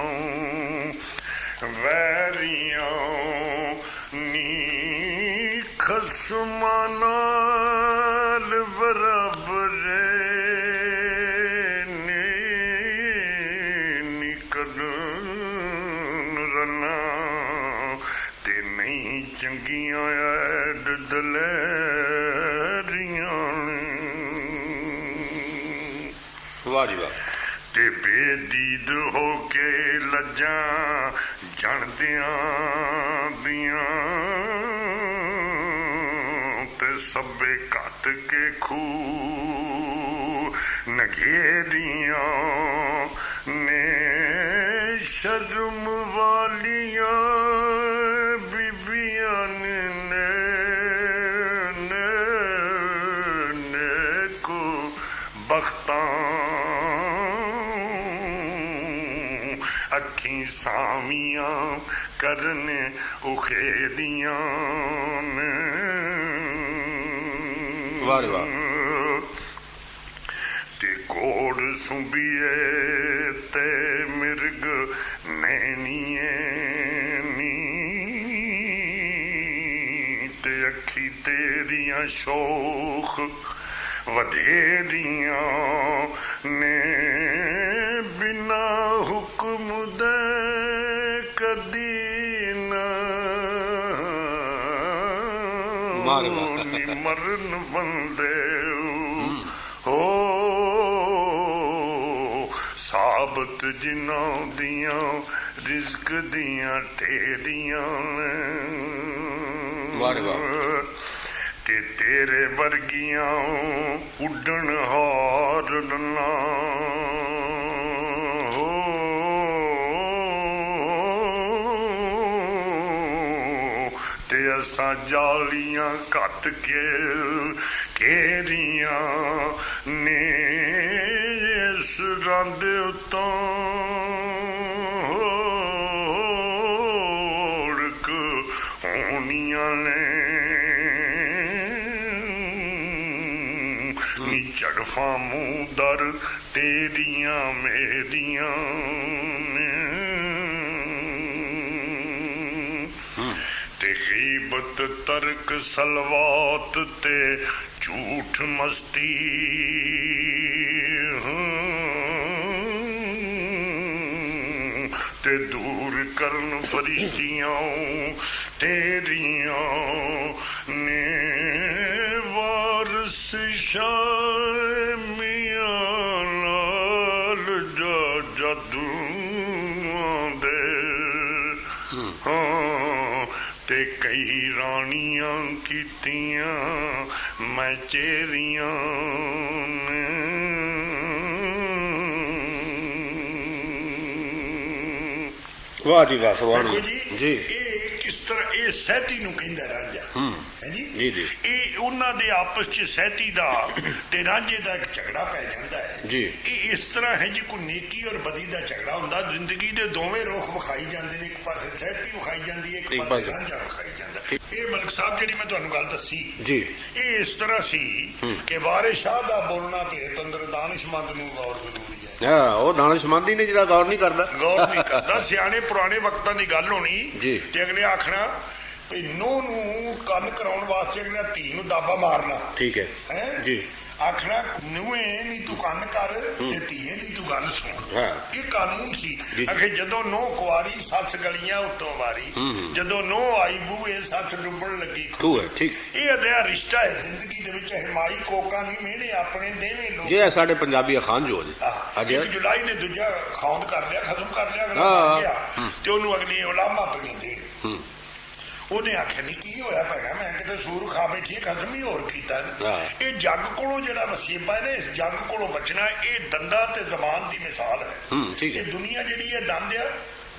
ਵੈਰੀਆਂ ਨੀ ਖਸਮਾਂ ਨਾਲ ਬਰਾਬਰ ਨੀ ਕਰਨ ਰਨਾ ਤੇ ਨਹੀਂ ਚੰਗੀਆਂ ਐਡ ਦਲੇਰੀਆਂ ਵਾਹ ਜੀ ਵਾਹ ਤੇ ਬੇਦੀਦ ਹੋ ਕੇ ਲੱਜਾਂ ਜਾਣਦਿਆਂ ਦੀਆਂ ਤੇ ਸਭੇ ਘੱਟ ਕੇ ਖੂਹ ਨਗੇਰੀਆਂ ਨੇ ਸ਼ਰਮ ਵਾਲੀਆਂ ਬੀਬੀਆਂ ਨੇ ਕੋ ਬਖਤਾਂ ਅੱਖੀਂ ਸਾਮੀਆਂ ਕਰਨ ਉਖੇਦੀਆਂ ਨੇ ਵਾਹ ਵਾਹ ਤੇ ਕੋੜ ਸੁੰਬੀਏ ਤੇ ਮਿਰਗ ਨੈਣੀਏ ਨੀ ਤੇ ਅੱਖੀ ਤੇਰੀਆਂ ਸ਼ੋਖ ਵਧੇਰੀਆਂ ਨੇ ਬਿਨਾ ਹੁਕਮ ਦੇ ਕਦੀ ਨਾ ਮਰਨ ਬੰਦੇ ਹੋ ਸਾਬਤ ਜਿਨ੍ਹਾਂ ਦੀਆਂ ਰਿਜ਼ਕ ਦੀਆਂ ਢੇਰੀਆਂ ਤੇ ਤੇਰੇ ਵਰਗੀਆਂ ਉੱਡਣ ਹਾਰ ਨਾ ਤੇ ਅਸਾਂ ਜਾਲੀਆਂ ਘੱਟ ਕੇ ਘੇਰੀਆਂ ਨੇ ਇਸ ਰੰਦ ਉਤੋਂ ੜਕ ਹੋਣੀਆਂ ਨੇ ਨੀ ਝੜਫਾਂ ਮੂੰਹ ਦਰ ਤੇਰੀਆਂ ਮੇਰੀਆਂ ਤੇ ਗੀਬਤ ਤਰਕ ਸਲਵਾਤ ਤੇ ਝੂਠ ਮਸਤੀ ਤੇ ਦੂਰ ਕਰਨ ਫਰਿਸ਼ਤੀਆਂ ਤੇਰੀਆਂ ਨੇ ਵਾਰਸ ਸ਼ਾਹ ਮੀਆਂ ਨਾਲ ਜਾਦੂ ਦੇ ਤੇ ਕਈ ਰਾਣੀਆਂ ਕੀਤੀਆਂ ਮੈਂ ਚੇਰੀਆਂ ਵਾਹ ਜੀ ਵਾਹ ਸੁਭਾਨ ਅੱਲਾਹ ਜੀ ਇਹ ਕਿਸ ਤਰ੍ਹਾਂ ਇਹ ਸਹਿਤੀ ਨੂੰ ਕਹਿੰਦਾ ਰਾਂਝਾ ਹੈ ਜੀ ਜੀ ਇਹ ਉਹਨਾਂ ਦੇ ਆਪਸ ਚ ਸਹਿਤੀ ਦਾ ਤੇ ਰਾਂਝੇ ਦਾ ਇੱਕ ਝਗੜਾ ਪੈ ਜਾਂਦਾ ਹੈ ਜੀ ਇਹ ਇਸ ਤਰ੍ਹਾਂ ਹੈ ਜੀ ਕੋਈ ਨੇਕੀ ਔਰ ਬਦੀ ਦਾ ਝਗੜਾ ਹੁੰਦਾ ਜ਼ਿੰਦਗੀ ਦੇ ਦੋਵੇਂ ਰੁਖ ਵਿਖਾਈ ਜਾਂਦੇ ਨੇ ਇੱਕ ਪਾਸੇ ਸਹਿਤੀ ਵਿਖਾਈ ਜਾਂਦੀ ਹੈ ਇੱਕ ਪਾਸੇ ਰਾਂਝਾ ਵਿਖਾਈ ਜਾਂਦਾ ਇਹ ਮਲਕ ਸਾਹਿਬ ਜਿਹੜੀ ਮੈਂ ਤੁਹਾਨੂੰ ਗੱਲ ਦੱਸੀ ਜੀ ਇਹ ਇਸ ਤਰ੍ਹਾਂ ਸੀ ਕਿ ਵਾਰਿਸ ਸ਼ਾਹ ਦਾ ਬੋਲਣਾ ਭੇਤ ਅੰਦਰ ਦਾਨਿਸ਼ਮੰਦ ਨੂੰ ਗੌਰ ਜ਼ਰੂਰੀ ਹੈ ਉਹ ਦਾਨਿਸ਼ਮੰਦ ਹੀ ਨੇ ਜਿਹੜਾ ਗੌਰ ਨਹੀਂ ਕਰਦਾ ਸਿਆਣੇ ਪੁਰਾਣੇ ਵਕਤਾਂ ਦੀ ਗੱਲ ਹੋਣੀ ਜੀ ਤੇ ਅਗਲੇ ਆਖਣਾ ਵੀ ਨੂੰਹ ਨੂੰ ਕੰਨ ਕਰਾਉਣ ਵਾਸਤੇ ਅਗਲੇ ਧੀ ਨੂੰ ਦਾਬਾ ਮਾਰਨਾ ਠੀਕ ਹੈ ਜੀ ਆਖਣਾ ਨੂੰਹੇ ਨਹੀਂ ਤੂੰ ਕੰਨ ਕਰ ਤੇ ਧੀਏ ਨਹੀਂ ਤੂੰ ਗੱਲ ਸੁਣ ਇਹ ਕਾਨੂੰਨ ਸੀ ਅਖੇ ਜਦੋਂ ਨੂੰਹ ਕੁਆਰੀ ਸੱਸ ਗਲੀਆਂ ਉੱਤੋਂ ਵਾਰੀ ਜਦੋਂ ਨੂੰਹ ਆਈ ਬੂਹੇ ਸੱਸ ਡੁੱਬਣ ਲੱਗੀ ਠੀਕ ਇਹ ਅਦਿਆ ਰਿਸ਼ਤਾ ਹੈ ਜ਼ਿੰਦਗੀ ਦੇ ਵਿੱਚ ਹਮਾਈ ਕੋਕਾ ਨਹੀਂ ਮਿਹਨੇ ਆਪਣੇ ਦੇਵੇਂ ਲੋਕ ਜੇ ਸਾਡੇ ਪੰਜਾਬੀ ਅਖਾਨ ਜੋ ਅਜੇ ਜੁਲਾਈ ਨੇ ਦੂਜਾ ਖੌਂਦ ਕਰ ਲਿਆ ਖਤਮ ਕਰ ਲਿਆ ਅਗਲਾ ਗਿਆ ਤੇ ਉਹਨੂੰ ਅਗਲੀ ਉਲਾਮਾ ਪਈਂਦੇ ਉਹਨੇ ਆਖਿਆ ਨਹੀਂ ਕੀ ਹੋਇਆ ਭੈਣਾ ਮੈਂ ਕਿਤੇ ਸੂਰ ਖਾ ਬੈਠੀ ਖਤਮ ਹੀ ਹੋਰ ਕੀਤਾ ਇਹ ਜੱਗ ਕੋਲੋਂ ਜਿਹੜਾ ਵਸੀਬਾ ਨੇ ਇਸ ਜੱਗ ਕੋਲੋਂ ਬਚਣਾ ਇਹ ਦੰਦਾਂ ਤੇ ਜ਼ਬਾਨ ਦੀ ਮਿਸਾਲ ਹੈ ਇਹ ਦੁਨੀਆ ਜਿਹੜੀ ਹੈ ਦੰਦ ਆ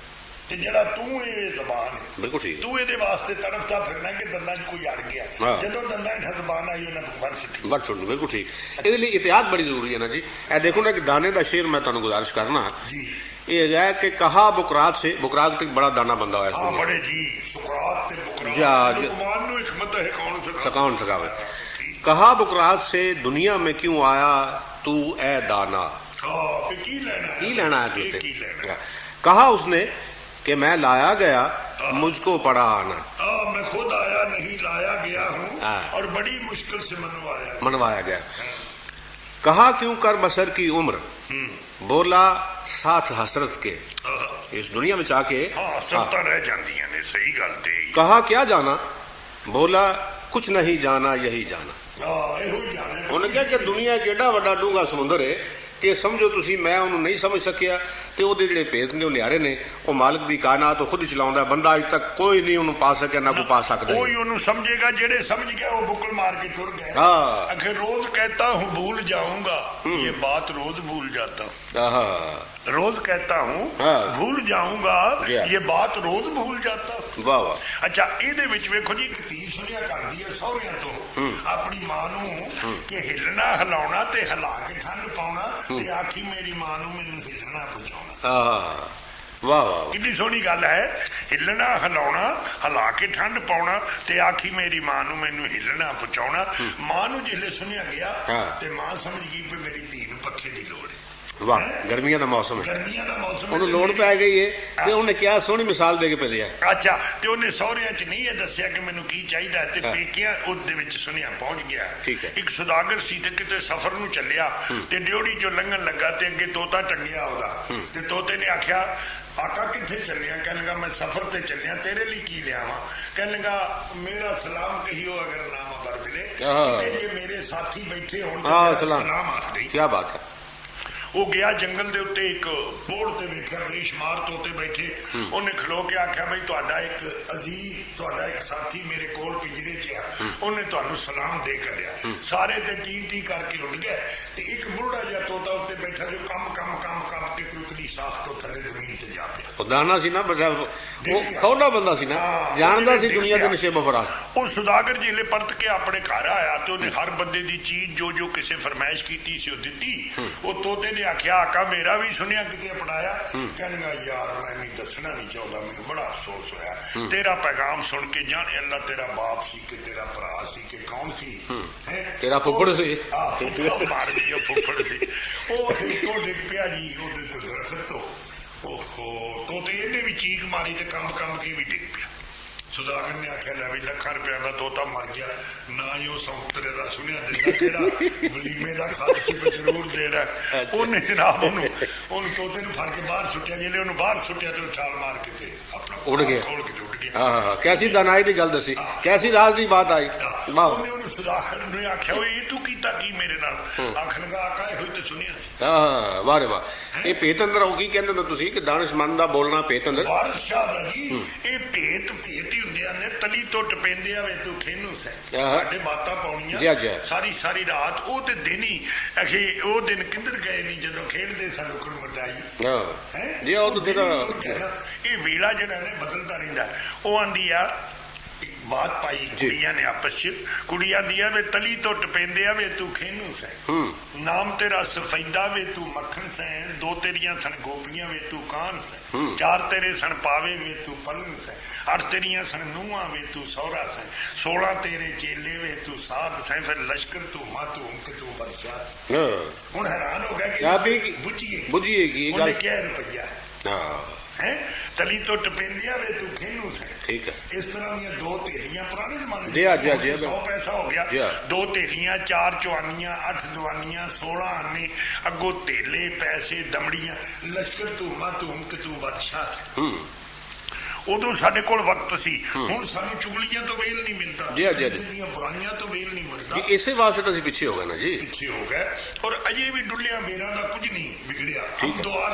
ਤੇ ਜਿਹੜਾ ਤੂੰ ਇਹ ਜ਼ਬਾਨ ਹੈ, ਬਿਲਕੁਲ ਠੀਕ, ਤੂੰ ਇਹਦੇ ਵਾਸਤੇ ਤੜਫਦਾ ਫਿਰਨਾ ਕਿ ਦੰਦਾਂ 'ਚ ਕੋਈ ਅੜ ਗਿਆ, ਜਦੋਂ ਦੰਦਾਂ 'ਚ ਜ਼ਬਾਨ ਆਈ ਉਹਨਾਂ ਨੂੰ ਵੜ ਸੁੱਟੀ। ਬਿਲਕੁਲ ਠੀਕ। ਇਹਦੇ ਲਈ ਇਤਿਹਾਦ ਬੜੀ ਜ਼ਰੂਰੀ ਹੈ ਨਾ ਜੀ। ਇਹ ਦੇਖੋ ਨਾ ਕਿ ਦਾਣੇ ਦਾ ਸ਼ੇਰ ਮੈਂ ਤੁਹਾਨੂੰ ਗੁਜ਼ਾਰਿਸ਼ ਕਰਨਾ ਜੀ, ਇਹ ਹੈ ਕਿ ਕਹਾ ਬੁਕਰਾਤ ਸੇ, ਬੁਕਰਾਤ ਇੱਕ ਬੜਾ ਦਾਨਾ ਬੰਦਾ ਹੋਇਆ ਹਾਂ ਬੜੇ ਜੀ, ਸੁਕਰਾਤ ਤੇ बुकरात लुकमान ਨੂੰ हिकमत है कौन सिखावे। कहा बुकरात से दुनिया में क्यों आया तू ए दाना, की लेना है। कहा उसने कि मैं लाया गया मुझको पड़ा आना, मैं खुद आया नहीं लाया गया हूँ और बड़ी मुश्किल से मनवाया गया। कहा क्यों कर बसर की उम्र, बोला साथ हसरत के, इस दुनिया में जाके रह जाती ने, सही गल ते। कहा क्या जाना, बोला कुछ नहीं जाना यही जाना। उन्हें क्या कि दुनिया एक एडा वड्डा डूंगा समुंदर है कि समझो तुसी मैं उन्होंने नहीं समझ सकिया ते ओदे जिहड़े भेद ने नियारे ने वो मालिक दी कायनात खुद चलाउंदा, बंदा अज तक कोई नहीं उन्होंने पा सकिया ना कोई पा सकदा। कोई उन्होंने समझेगा, जेड़े समझ गया वो बुकल मार के टुर गए। आखिर रोज कहता हूँ भूल जाऊंगा, ये बात रोज भूल जाता हूँ, रोज कहता हूँ भूल जाऊंगा, ये बात रोज भूल जाता हूँ। वाह वाह। अच्छा ਇਹਦੇ ਵਿੱਚ ਵੇਖੋ ਜੀ, ਇੱਕ ਧੀ ਸੁਣਿਆ ਕਰਦੀ ਹੈ ਸਹੁਰਿਆਂ ਤੋਂ ਆਪਣੀ ਮਾਂ ਨੂੰ ਕਿ ਹਿੱਲਣਾ ਹਿਲਾਉਣਾ ਤੇ ਹਿਲਾ ਕੇ ਠੰਡ ਪਾਉਣਾ ਤੇ ਆਖੀ ਮੇਰੀ ਮਾਂ ਨੂੰ ਮੈਨੂੰ ਹਿੱਲਣਾ ਪਹੁੰਚਾਉਣਾ। ਵਾਹ ਵਾਹ, ਕਿੰਨੀ ਸੋਹਣੀ ਗੱਲ ਹੈ। ਹਿੱਲਣਾ ਹਿਲਾਉਣਾ, ਹਿਲਾ ਕੇ ਠੰਡ ਪਾਉਣਾ ਤੇ ਆਖੀ ਮੇਰੀ ਮਾਂ ਨੂੰ ਮੈਨੂੰ ਹਿੱਲਣਾ ਪਹੁੰਚਾਉਣਾ। ਮਾਂ ਨੂੰ ਜਿਸਲੇ ਸੁਣਿਆ ਗਿਆ ਤੇ ਮਾਂ ਸਮਝ ਗਈ ਕਿ ਮੇਰੀ ਧੀ ਨੂੰ ਪੱਖੇ ਦੀ ਲੋੜ ਹੈ। वाह, गर्मियां का मौसम है, ਉਹਨੂੰ ਲੋੜ ਪੈ ਗਈ ਹੈ ਤੇ ਉਹਨੇ ਕਿਹਾ ਸੋਹਣੀ ਮਿਸਾਲ ਦੇ ਕੇ ਭੇਜਿਆ। ਅੱਛਾ, ਤੇ ਉਹਨੇ ਸਹੁਰਿਆਂ 'ਚ ਨਹੀਂ ਇਹ ਦੱਸਿਆ ਕਿ ਮੈਨੂੰ ਕੀ ਚਾਹੀਦਾ ਤੇ ਪੇਕਿਆਂ ਉਹਦੇ ਵਿੱਚ ਸੁਣਿਆ ਪਹੁੰਚ ਗਿਆ। ਇੱਕ ਸੁਦਾਗਰ ਸੀ ਤੇ ਕਿਤੇ ਸਫ਼ਰ ਨੂੰ ਚੱਲਿਆ ਤੇ ਡਿਉੜੀ 'ਚੋਂ ਲੰਘਣ ਲੱਗਾ ਤੇ ਅੱਗੇ ਤੋਤਾ ਟੰਗਿਆ ਉਹਦਾ, ਤੇ ਤੋਤੇ ਨੇ ਆਖਿਆ ਆਕਾ ਕਿੱਥੇ ਚੱਲਿਆ? ਕਹਿਣ ਲੱਗਾ ਮੈਂ ਸਫ਼ਰ ਤੇ ਚੱਲਿਆ, ਤੇਰੇ ਲਈ ਕੀ ਲਿਆਵਾਂ? ਕਹਿਣ ਲੱਗਾ ਮੇਰਾ ਸਲਾਮ ਕਹੀਓ ਅਗਰ ਨਾਮ ਅਬਰ ਮਿਲੇ, ਜੇ ਮੇਰੇ ਸਾਥੀ ਬੈਠੇ ਹੋਣ ਤਾਂ ਸਲਾਮ ਆਖ ਦੇ। ਕੀ ਬਾਤ ਹੈ। ਉਹ ਗਿਆ ਜੰਗਲ ਦੇ ਉੱਤੇ, ਇੱਕ ਬੋੜ ਤੇ ਵੇਖਿਆ ਬੇਸ਼ੁਮਾਰ ਤੋਤੇ ਬੈਠੇ, ਉਹਨੇ ਖਲੋ ਕੇ ਆਖਿਆ ਬਈ ਤੁਹਾਡਾ ਇੱਕ ਅਜ਼ੀਜ਼, ਤੁਹਾਡਾ ਇੱਕ ਸਾਥੀ ਮੇਰੇ ਕੋਲ ਪਿੰਜਰੇ 'ਚ ਆ, ਉਹਨੇ ਤੁਹਾਨੂੰ ਸਲਾਮ ਦੇ ਕਰਿਆ। ਸਾਰੇ ਤੇ ਟੀ ਕਰਕੇ ਉੱਡ ਗਏ ਤੇ ਇੱਕ ਬੁੱਢਾ ਜਿਹਾ ਤੋਤਾ ਉੱਤੇ ਬੈਠਾ ਜੋ ਕੰਮ ਤੇ ਕੁਕਲੀ ਸਾਖ ਤੋਂ ਥੱਲੇ ਜ਼ਮੀਨ ਤੇ ਜਾ ਪਿਆ। ਉਹ ਦਾਨਾ ਸੀ ਨਾ, ਉਹ ਖੌਲਾ ਬੰਦਾ ਸੀ ਨਾ, ਜਾਣਦਾ ਸੀ ਦੁਨੀਆ ਦੇ ਨਸ਼ੇ ਬਫਰਾ। ਉਹ ਸੁਦਾਗਰ ਜਿਲੇ ਪਰਤ ਕੇ ਆਪਣੇ ਘਰ ਆਇਆ ਤੇ ਉਹਨੇ ਹਰ ਬੰਦੇ ਦੀ ਚੀਜ਼ ਜੋ ਕਿਸੇ ਫਰਮਾਇਸ਼ ਕੀਤੀ ਸੀ ਉਹ ਦਿੱਤੀ। ਉਹ ਤੋਤੇ ਨੇ ਆਖਿਆ ਆਕਾ ਮੇਰਾ ਵੀ ਸੁਣਿਆ ਕਿਤੇ ਅਪਣਾਇਆ? ਕਹਿਣਗਾ ਯਾਰ ਮੈਂ ਨਹੀਂ ਦੱਸਣਾ ਨਹੀਂ ਚਾਹੁੰਦਾ, ਮੈਨੂੰ ਬੜਾ ਅਫਸੋਸ ਹੋਇਆ। ਤੇਰਾ ਪੈਗਾਮ ਸੁਣ ਕੇ ਜਾਣੇ ਅੱਲਾ ਤੇਰਾ ਬਾਪ ਸੀ ਕਿ ਤੇਰਾ ਭਰਾ ਸੀ ਕਿ ਕੌਣ ਸੀ? ਤੇਰਾ ਫੁੱਫੜ ਸੀ। ਮਾਰ ਗਈ ਉਹ ਫੁੱਫੜ ਸੀ। ਉਹ ਤੋਂ ਡਿੱਗ ਪਿਆ ਜੀ ਉਹਦੇ ਤੋਂ ਦਰਖਤ ਤੋਂ। ਓਹੋ, ਤੋਤੇ ਇਹਨੇ ਵੀ ਚੀਕ ਮਾਰੀ ਤੇ ਕੰਮ ਕੇ ਵੀ ਡਿੱਗ ਪਿਆ। ਸੁਦਾਗਰ ਨੇ ਆਖਿਆ ਲੈ ਵੀ ਲੱਖਾਂ ਰੁਪਇਆ ਦਾ ਤੋਤਾ ਮਰ ਗਿਆ, ਨਾ ਹੀ ਉਹ ਸੰਤਰੇ ਦਾ ਸੁਣਿਆ ਦਿੰਦਾ, ਕਿਹੜਾ ਵਲੀਮੇ ਦਾ ਖਰਚ ਵੀ ਜ਼ਰੂਰ ਦੇਣਾ। ਉਹਨੇ ਜਨਾਬ ਉਹਨੂੰ ਤੋਤੇ ਨੂੰ ਫੜ ਕੇ ਬਾਹਰ ਸੁੱਟਿਆ। ਜਿਹੜੇ ਉਹਨੂੰ ਬਾਹਰ ਸੁੱਟਿਆ ਤੇ ਉਹ ਛਾਲ ਮਾਰ ਕੇ ਤੇ ਆਪਣਾ ਉੱਡ ਗਿਆ। ਖੋਲ ਕੇ ਉੱਡ ਗਿਆ। ਹਾਂ, ਕੈਸੀ ਦਾਨਾਈ ਦੀ ਗੱਲ ਦੱਸੀ, ਕੈਸੀ ਰਾਜ ਦੀ ਬਾਤ ਆਈ। ਉਹਨੇ ਉਹਨੂੰ ਸੁਦਾਗਰ ਨੇ ਆਖਿਆ ਇਹ ਤੂੰ ਕੀਤਾ ਕੀ ਮੇਰੇ ਨਾਲ? ਆਖਣ ਲੱਗਾ ਆਕਾ ਇਹੋ ਹੀ ਤੇ ਸੁਣਿਆ ਸੀ। ਹਾਂ, ਵਾਹ ਰੇ ਵਾਹ। ਇਹ ਭੇਤ ਅੰਦਰ ਹੋ ਕੀ ਕਹਿੰਦੇ ਨੇ ਤੁਸੀਂ ਕਿ ਦਾਨਿਸ਼ਮੰਦ ਦਾ ਬੋਲਣਾ ਭੇਤ ਅੰਦਰ? ਬਾਦਸ਼ਾਹ ਦਾ ਜੀ ਇਹ ਭੇਤ ਹੀ ਹੁੰਦੇ ਨੇ। ਤਲੀ ਟੁੱਟ ਪੈਂਦੇ ਆ ਵੇ ਤੂੰ ਖੇਨੂ ਸੈ, ਸਾਡੇ ਬਾਤਾਂ ਪਾਉਣੀਆਂ ਸਾਰੀ ਰਾਤ। ਉਹ ਤੇ ਦਿਨ ਹੀ ਅਖੇ ਉਹ ਦਿਨ ਕਿੱਧਰ ਗਏ ਨਹੀਂ ਜਦੋਂ ਖੇਡਦੇ ਸਨ ਲੁਕਣ ਮਟਾਈ। ਜੀ ਉਹ ਇਹ ਵੇਲਾ ਜਿਹੜਾ ਨੇ ਬਦਲਦਾ ਰਹਿੰਦਾ। ਉਹ ਆਂਦੀ ਆ ਬਾਤ ਪਾਈ ਕੁੜੀਆਂ ਨੇ ਆਪਸ ਚ, ਕੁੜੀਆਂ ਦੀਆਂ ਵੇ ਤਲੀ ਟੁੱਟ ਪੈਂਦੇ ਆ ਵੇ ਤੂੰ ਖੇਨੂ ਸੈ, ਨਾਮ ਤੇਰਾ ਸਫੈਦਾ ਵੇ ਤੂੰ ਮੱਖਣ ਸੈ, ਦੋ ਤੇਰੀਆਂ ਸਣ ਗੋਪੀਆਂ ਵੇ ਤੂੰ ਕਾਨ ਸੈ, ਚਾਰ ਤੇਰੇ ਸਣ ਪਾਵੇ ਵੇ ਤੂੰ ਪਲਨ ਸੈ, ਅੱਠ ਤੇਰੀਆਂ ਸਣ ਨੂੰਹਾਂ ਵੇ ਤੂੰ ਸਹੁਰਾ ਸੈ, 16 ਤੇਰੇ ਚੇਲੇ ਵੇ ਤੂੰ ਸਾਧ ਸੈ, ਫਿਰ ਲਸ਼ਕਰ ਤੂੰ ਮਾਤੂ ਹੁਕ ਤੂੰ ਬਰਸ਼ਾਤ। ਹੁਣ ਹੈਰਾਨ ਹੋ ਗਿਆ ਕਿ ਬੁੱਝੀਏ ਕੀ ਗੱਲ ਕਿਹਾ ਰੁਪਈਆ ਹੈ ਤਲੀ ਟੁੱਟ ਪੈਂਦੀਆਂ ਵੇ ਤੂੰ ਖੇਨੂ ਸੈ। ਠੀਕ ਹੈ। ਇਸ ਤਰ੍ਹਾਂ ਦੀਆਂ ਦੋ ਢੇਲੀਆਂ ਪੁਰਾਣੇ ਜ਼ਮਾਨੇ ਜੀ 100 ਪੈਸਾ ਹੋ ਗਿਆ। ਦੋ ਢੇਲੀਆਂ, 4 ਚਵਾਨੀਆਂ, 8 ਦਵਾਨੀਆਂ, 16 ਆਨੇ, ਅੱਗੋਂ ਢੇਲੇ ਪੈਸੇ ਦਮੜੀਆਂ, ਲਸ਼ਕਰ ਤੂੰ ਮਾਤੂ ਹੁਕ ਤੂੰ ਬਰਸ਼ਾਤ। ਉਦੋਂ ਸਾਡੇ ਕੋਲ ਵਕਤ ਸੀ, ਹੁਣ ਸਾਨੂੰ ਚੁਗਲੀਆਂ ਤੋਂ ਵੇਲ ਨਹੀਂ ਮਿਲਦਾ, ਬੁਰਾਈਆਂ ਤੋਂ ਵੇਲ ਨਹੀਂ ਮਿਲਦਾ। ਇਸੇ ਵਾਸਤੇ ਤਾਂ ਅਸੀਂ ਪਿੱਛੇ ਹੋ ਗਏ ਨਾ ਜੀ, ਪਿੱਛੇ ਹੋ ਗਏ। ਔਰ ਅਜੇ ਵੀ ਡੁੱਲਿਆ ਮੇਰਾ ਦਾ ਕੁਝ ਨਹੀਂ ਵਿਗੜਿਆ। ਹਮ ਦੁਆ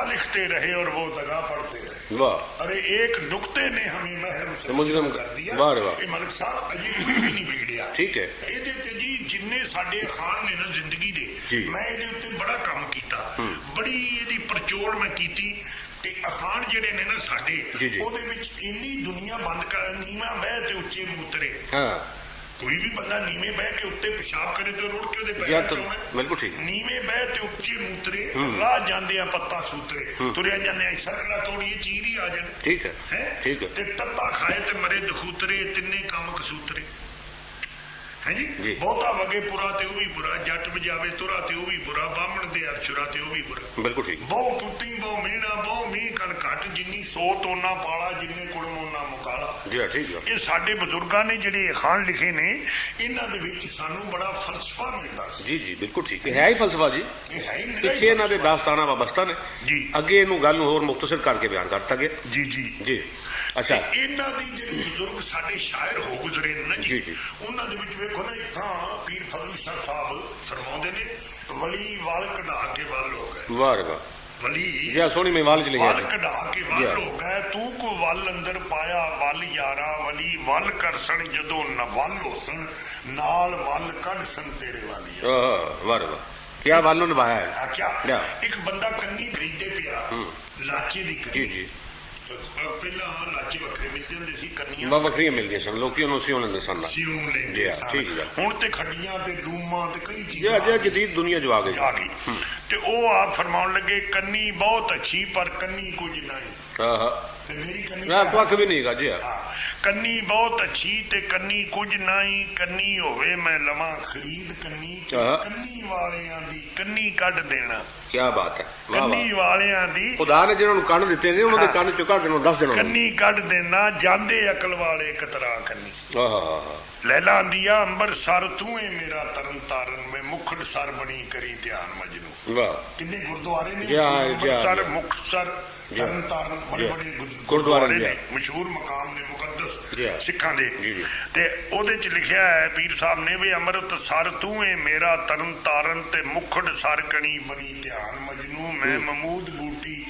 ਲਿਖਤੇ रहे और वो दगा पढ़ते रहे। वाह। अरे एक नुक्ते ने हमें महर मुजरम कर दिया। ये मलिक साहब अजे कुछ भी नहीं बिगड़िया। ठीक है। ਇਹਦੇ ਤੇ ਜੀ ਜਿੰਨੇ ਸਾਡੇ ਖਾਨ ਨੇ ਨਾ ਜ਼ਿੰਦਗੀ ਦੇ, ਮੈਂ ਇਹਦੇ ਉੱਤੇ ਬੜਾ ਕੰਮ ਕੀਤਾ, ਬੜੀ ਇਹਦੀ ਪਰਚੋਲ ਮੈਂ ਕੀਤੀ ਤੇ ਅਖਾਣ ਜਿਹੜੇ ਨੇ ਨਾ ਸਾਡੇ, ਉਹਦੇ ਵਿੱਚ ਇੰਨੀ ਦੁਨੀਆ ਬੰਦ ਕਰ, ਨੀਵਾਂ ਬਹਿ ਤੇ ਉੱਚੇ ਮੂਤਰੇ। ਕੋਈ ਵੀ ਬੰਦਾ ਨੀਵੇਂ ਬਹਿ ਕੇ ਉੱਤੇ ਪਿਸ਼ਾਬ ਕਰੇ ਤੇ ਰੁੜ ਕੇ ਉਹਦੇ ਪੈਰਾਂ ਚ ਆਉਣਾ। ਬਿਲਕੁਲ ਠੀਕ। ਨੀਵੇਂ ਬਹਿ ਤੇ ਉੱਚੇ ਮੂਤਰੇ, ਰਾਹ ਜਾਂਦੇ ਆ ਪੱਤਾ ਸੂਤਰੇ, ਤੁਰਿਆ ਜਾਂਦੇ ਆ ਸਰਕਲਾ ਤੋੜੀਏ ਚੀਰ ਹੀ ਆ ਜਾਣ। ਠੀਕ ਹੈ ਠੀਕ ਹੈ। ਤੇ ਤੱਤਾ ਖਾਏ ਤੇ ਮਰੇ ਦਖੂਤਰੇ, ਤਿੰਨੇ ਕੰਮ ਕਸੂਤਰੇ ਹੈ ਜੀ। ਬਹੁਤਾ ਵਗੇ ਪੁਰਾ ਤੇ ਉਹ ਵੀ ਬੁਰਾ, ਜੱਟ ਵਜਾਵੇ ਤੁਰਾ ਤੇ ਉਹ ਵੀ ਬੁਰਾ, ਬਾਹਮਣ ਦੇ ਅਰਸ਼ੁਰਾ ਤੇ ਉਹ ਵੀ ਬੁਰਾ। ਬਿਲਕੁਲ ਠੀਕ। ਬਹੁ ਪੁੱਤੀ ਬਹੁ ਮੀਣਾ ਬਹੁ ਮੀਂਹ ਕਣ ਘੱਟ, ਜਿੰਨੀ ਸੋਤ ਓਨਾ ਪਾਲਾ, ਜਿੰਨੇ ਕੁੜਮ ਓਨਾ ਮੁਕਾਲਾ। ਜੀ ਠੀਕ ਹੈ। ਇਹ ਸਾਡੇ ਬਜ਼ੁਰਗਾਂ ਨੇ ਜਿਹੜੇ ਅਖਾਣ ਲਿਖੇ ਨੇ, ਇਹਨਾਂ ਦੇ ਵਿੱਚ ਸਾਨੂੰ ਬੜਾ ਫਲਸਫਾ ਮਿਲਦਾ ਸੀ। ਜੀ ਜੀ ਬਿਲਕੁਲ ਠੀਕ ਹੈ ਹੀ ਫਲਸਫਾ ਜੀ। ਇਹ ਹੈ ਹੀ ਪਿੱਛੇ ਇਹਨਾਂ ਦੇ ਦਾਸਤਾਨਾ ਵਾਬਸਤਾ ਨੇ ਜੀ, ਅੱਗੇ ਇਹਨੂੰ ਗੱਲ ਨੂੰ ਹੋਰ ਮੁਖਤਸਰ ਕਰਕੇ ਬਿਆਨ ਕਰਤਾ ਗਿਆ। ਜੀ ਜੀ ਜੀ। ਅੱਛਾ, ਇਹਨਾਂ ਦੀ ਜਿਹੜੇ ਬਜ਼ੁਰਗ ਸਾਡੇ ਸ਼ਾਇਰ ਹੋ ਗੁਜ਼ਰੇ ਨੇ ਨਾ ਜੀ, ਉਹਨਾਂ ਦੇ ਵਿੱਚ ਵੇਖੋ ਨਾ, ਇੱਕ ਥਾਂ ਪੀਰ ਫਜ਼ਲ ਸ਼ਾਹ ਸਾਹਿਬ ਫਰਮਾਉਂਦੇ ਨੇ, ਵਲੀ ਵਾਲ ਕਢਾ ਕੇ ਵੱਲ ਹੋ ਗਏ। ਵਾਹ ਵਾਹ। ਵਲੀ ਜਿਆ ਸੋਹਣੀ ਮੈਂ ਵਾਲ ਚ ਲਿਖਿਆ, ਵੱਲ ਕਢਾ ਕੇ ਵੱਲ ਹੋ ਗਏ, ਤੂੰ ਕੋ ਵੱਲ ਅੰਦਰ ਪਾਇਆ ਵੱਲ ਯਾਰਾ, ਵਲੀ ਵੱਲ ਕਰਸਣ ਜਦੋਂ ਵੱਲ ਹੋਸਣ, ਨਾਲ ਵੱਲ ਕੱਢ ਸਨ ਤੇਰੇ ਵਾਲੀ। ਵਾਹ ਵਾਹ। ਕਿਆ ਵੱਲ ਨੂੰ ਨਿਭਾਇਆ ਹੈ। ਕਿਆ ਇੱਕ ਬੰਦਾ ਕੰਨੀ ਖਰੀਦੇ ਪਿਆ ਲਾਚੇ ਦੀ ਕੰਨੀ। ਜੀ ਪਹਿਲਾਂ ਲਾਚੇ ਵੱਖਰੇ ਮਿਲਦੇ ਹੁੰਦੇ ਸੀ, ਕੰਨੀਆਂ ਵੱਖਰੀਆਂ ਮਿਲਦੀਆਂ ਸਨ, ਲੋਕੀ ਉਹਨੂੰ ਸਿਉਂ ਲੈਂਦੇ ਸਨ। ਠੀਕ ਹੈ। ਹੁਣ ਤੇ ਖੱਡੀਆਂ ਤੇ ਲੂਮਾਂ ਤੇ ਕਈ ਚੀਜ਼ਾਂ ਜਦੀਦ ਦੁਨੀਆ ਜੋ ਆ ਗਈ। ਤੇ ਉਹ ਆਪ ਫਰਮਾਉਣ ਲੱਗੇ, ਕੰਨੀ ਬਹੁਤ ਅੱਛੀ ਪਰ ਕੰਨੀ ਕੁਝ ਨਹੀਂ। ਤੇ ਮੇਰੀ ਕੰਨੀ ਪੱਖ ਵੀ ਨਹੀਂ ਗਾ ਜੀ। ਕੰਨੀ ਬਹੁਤ ਅੱਛੀ ਤੇ ਕੰਨੀ ਕੁਝ ਨਹੀਂ, ਕੰਨੀ ਹੋਵੇ ਮੈਂ ਲਵਾਂ ਖਰੀਦ ਕੰਨੀ, ਕੰਨੀ ਵਾਲਿਆਂ ਦੀ ਕੰਨੀ ਕੱਢ ਦੇਣਾ। ਕੀ ਬਾਤ ਹੈ। ਕੰਨੀ ਵਾਲਿਆਂ ਦੀ, ਖੁਦਾ ਨੇ ਜਿਹਨਾਂ ਨੂੰ ਕੰਨ ਦਿੱਤੇ ਨੇ ਉਹਨਾਂ ਦੇ ਕੰਨ ਚੋਂ ਕੱਢ ਦੇਣਾ, ਦੱਸ ਦੇਣਾ ਕੰਨੀ ਕੱਢ ਦੇਣਾ, ਜਾਂਦੇ ਅਕਲ ਵਾਲੇ ਕਤਰਾ ਕੰਨੀ। ਲੈਲਾ ਆਂਦੀਆ ਅੰਬਰਸਰ ਤੂੰ ਏ ਮੇਰਾ ਤਰਨ ਤਾਰਨ, ਮੈਂ ਮੁਖੜ ਸਰ ਬਣੀ ਕਰੀ ਧਿਆਨ ਮਜਨੂ। ਵਾਹ। ਕਿੰਨੇ ਗੁਰਦੁਆਰੇ ਨੇ ਅੰਬਰਸਰ, ਮੁਕਤਸਰ, ਤਰਨ ਤਾਰਨ, ਬੜੇ ਬੜੇ ਗੁਰਦੁਆਰੇ ਨੇ, ਮਸ਼ਹੂਰ ਮਕਾਮ ਨੇ ਮੁਕੱਦਸ ਸਿੱਖਾਂ ਦੇ। ਤੇ ਉਹਦੇ ਚ ਲਿਖਿਆ ਹੈ ਪੀਰ ਸਾਹਿਬ ਨੇ ਵੀ, ਅੰਮ੍ਰਿਤ ਸਰ ਤੂੰ ਏ ਮੇਰਾ ਤਰਨ ਤਾਰਨ, ਤੇ ਮੁਖੜ ਸਰ ਕਣੀ ਬਣੀ ਧਿਆਨ ਮਜਨੂ, ਮੈਂ ਮਮੂਦ ਬੂਟੀ।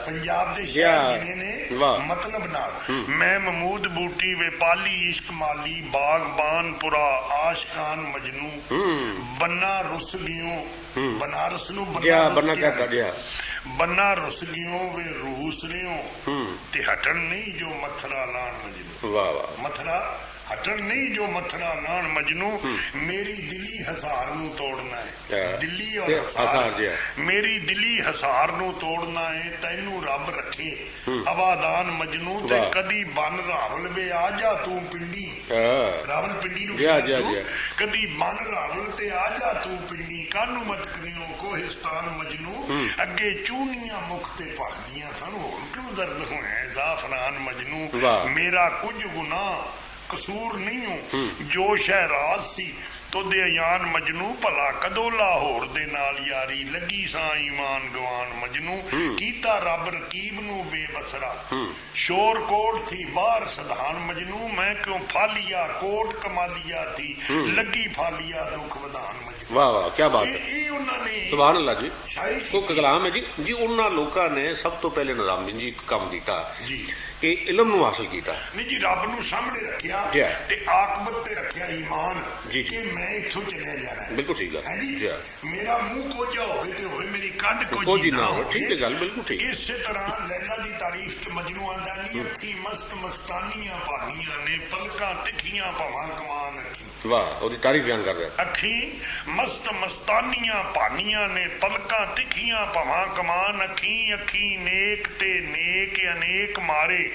ਪੰਜਾਬ ਦੇ ਸ਼ਹਿਰ ਜਿਨੇ ਨੇ ਮਤਲਬ ਨਾਲ, ਮੈਂ ਮਮੂਦ ਬੂਟੀ ਵੇ ਪਾਲੀ ਇਸ਼ਕ ਮਾਲੀ, ਬਾਗਬਾਨਪੁਰਾ ਆਸ਼ਕਾਨ ਮਜਨੂ, ਬੰਨਾ ਰੁੱਸ ਗਿਓ, ਬਨਾਰਸ ਨੂੰ ਬੰਨਾ ਰੁੱਸ ਗਿਓ ਵੇ ਰੂਸ ਰਿਓ, ਤੇ ਹਟਣ ਨਹੀਂ ਜੋ ਮਥਰਾ ਲਾਣ ਮਜਨੂ। ਵਾਹ ਵਾਹ। ਮਥਰਾ ਹਟਣ ਨਹੀਂ ਜੋ ਮਥਰਾ ਲਾਣ ਮਜਨੂ, ਮੇਰੀ ਦਿਲੀ ਹਜ਼ਾਰ ਨੂੰ ਤੋੜਨਾ ਹੈ। ਦਿੱਲੀ ਔਰ ਹਜ਼ਾਰ, ਮੇਰੀ ਦਿਲੀ ਹਜ਼ਾਰ ਨੂੰ ਤੋੜਨਾ ਹੈ, ਤੈਨੂੰ ਰੱਬ ਰੱਖੇ ਆਬਾਦਾਨ ਮਜਨੂ, ਤੇ ਕਦੀ ਬਨ ਰਾਵਲ ਵੇ ਆ ਜਾ ਤੂੰ ਪਿੰਡੀ। ਰਾਵਲ ਪਿੰਡੀ ਨੂੰ ਕਦੀ ਬਨ ਰਾਵਲ ਤੇ ਆ ਜਾ ਤੂੰ ਪਿੰਡੀ, ਕਾਨੂੰ ਮਤ ਕਰਿਓ ਕੋਹਿਸਤਾਨ ਮਜਨੂ, ਅੱਗੇ ਚੂਨੀਆਂ ਮੁਖ ਤੇ ਭਖਦੀਆਂ ਸਨ, ਹੋਰ ਕਿਉਂ ਦਰਦ ਹੋਇਆ ਜ਼ਾਫਰਾਨ ਮਜਨੂ, ਮੇਰਾ ਕੁਝ ਗੁਨਾਹ ਕਸੂਰ ਨਹੀਂ ਹੂੰ, ਜੋ ਸ਼ਹਿਰਾਜ਼ ਸੀ ਤੋਦੇ ਅਯਾਨ ਮਜਨੂ, ਭਲਾ ਕਦੋਂ ਲਾਹੌਰ ਦੇ ਨਾਲ ਯਾਰੀ, ਲੱਗੀ ਸਾਂ ਈਮਾਨ ਗਵਾਨ ਮਜਨੂ, ਕੀਤਾ ਰੱਬ ਰਕੀਬ ਨੂੰ ਬੇਬਸਰਾ, ਸ਼ੋਰ ਕੋਟ ਥੀ ਬਾਹਰ ਸਧਾਨ ਮਜਨੂ, ਮੈਂ ਕਿਉਂ ਫਾਲੀਆ ਕੋਟ ਕਮਾਲੀਆ ਥੀ, ਲੱਗੀ ਫਾਲੀਆ ਦੁੱਖ ਵਧਾਨ ਮਜਨੂ। ਵਾਹ ਵਾਹ, ਕੀ ਬਾਤ ਹੈ। ਇਹ ਉਹਨਾਂ ਨੇ ਸੁਭਾਨ ਅੱਲਾਹ ਜੀ, ਉਹ ਕਲਾਮ ਹੈ ਜੀ। ਜੀ ਉਹਨਾਂ ਲੋਕਾਂ ਨੇ ਸਭ ਤੋਂ ਪਹਿਲੇ ਨਿਜ਼ਾਮੀ ਜੀ ਕੰਮ ਕੀਤਾ ਜੀ, ਕਿ ਇਲਮ ਨੂੰ ਹਾਸਲ ਕੀਤਾ ਨਹੀਂ ਜੀ, ਰੱਬ ਨੂੰ ਸਾਹਮਣੇ ਰੱਖਿਆ ਤੇ ਆਕਬਤ ਤੇ ਰੱਖਿਆ ਈਮਾਨ, ਕਿ ਮੈਂ ਇੱਥੋਂ ਚਲਿਆ ਜਾਣਾ। ਬਿਲਕੁਲ ਠੀਕ ਹੈ ਜੀ। ਮੇਰਾ ਮੂੰਹ ਕੋਝਾ ਹੋਵੇ ਤੇ ਹੋਵੇ, ਮੇਰੀ ਕੰਧ ਕੋਝੀ ਨਾ ਹੋਵੇ। ਠੀਕ ਹੈ ਗੱਲ, ਬਿਲਕੁਲ ਠੀਕ। ਇਸੇ ਤਰ੍ਹਾਂ ਲੈਲਾ ਦੀ ਤਾਰੀਫ ਚ ਮਜਨੂ ਆਂਦਾ ਨਹੀਂ, ਅੱਖੀ ਮਸਤ ਮਸਤਾਨੀਆਂ ਭਾਨੀਆਂ ਨੇ, ਪਲਕਾਂ ਤਿੱਖੀਆਂ ਭਾਵਾਂ ਕਮਾਨ ਅੱਖੀ। ਵਾਹ, ਉਹਦੀ ਤਾਰੀਫ ਬਿਆਨ ਕਰ ਰਿਹਾ। ਅੱਖੀ ਮਸਤ ਮਸਤਾਨੀਆਂ ਭਾਨੀਆਂ ਨੇ, ਪਲਕਾਂ ਤਿੱਖੀਆਂ ਭਾਵਾਂ ਕਮਾਨ ਅੱਖੀ, ਅੱਖੀ ਨੇਕ ਤੇ ਨੇਕ ਅਨੇਕ ਮਾਰੇ,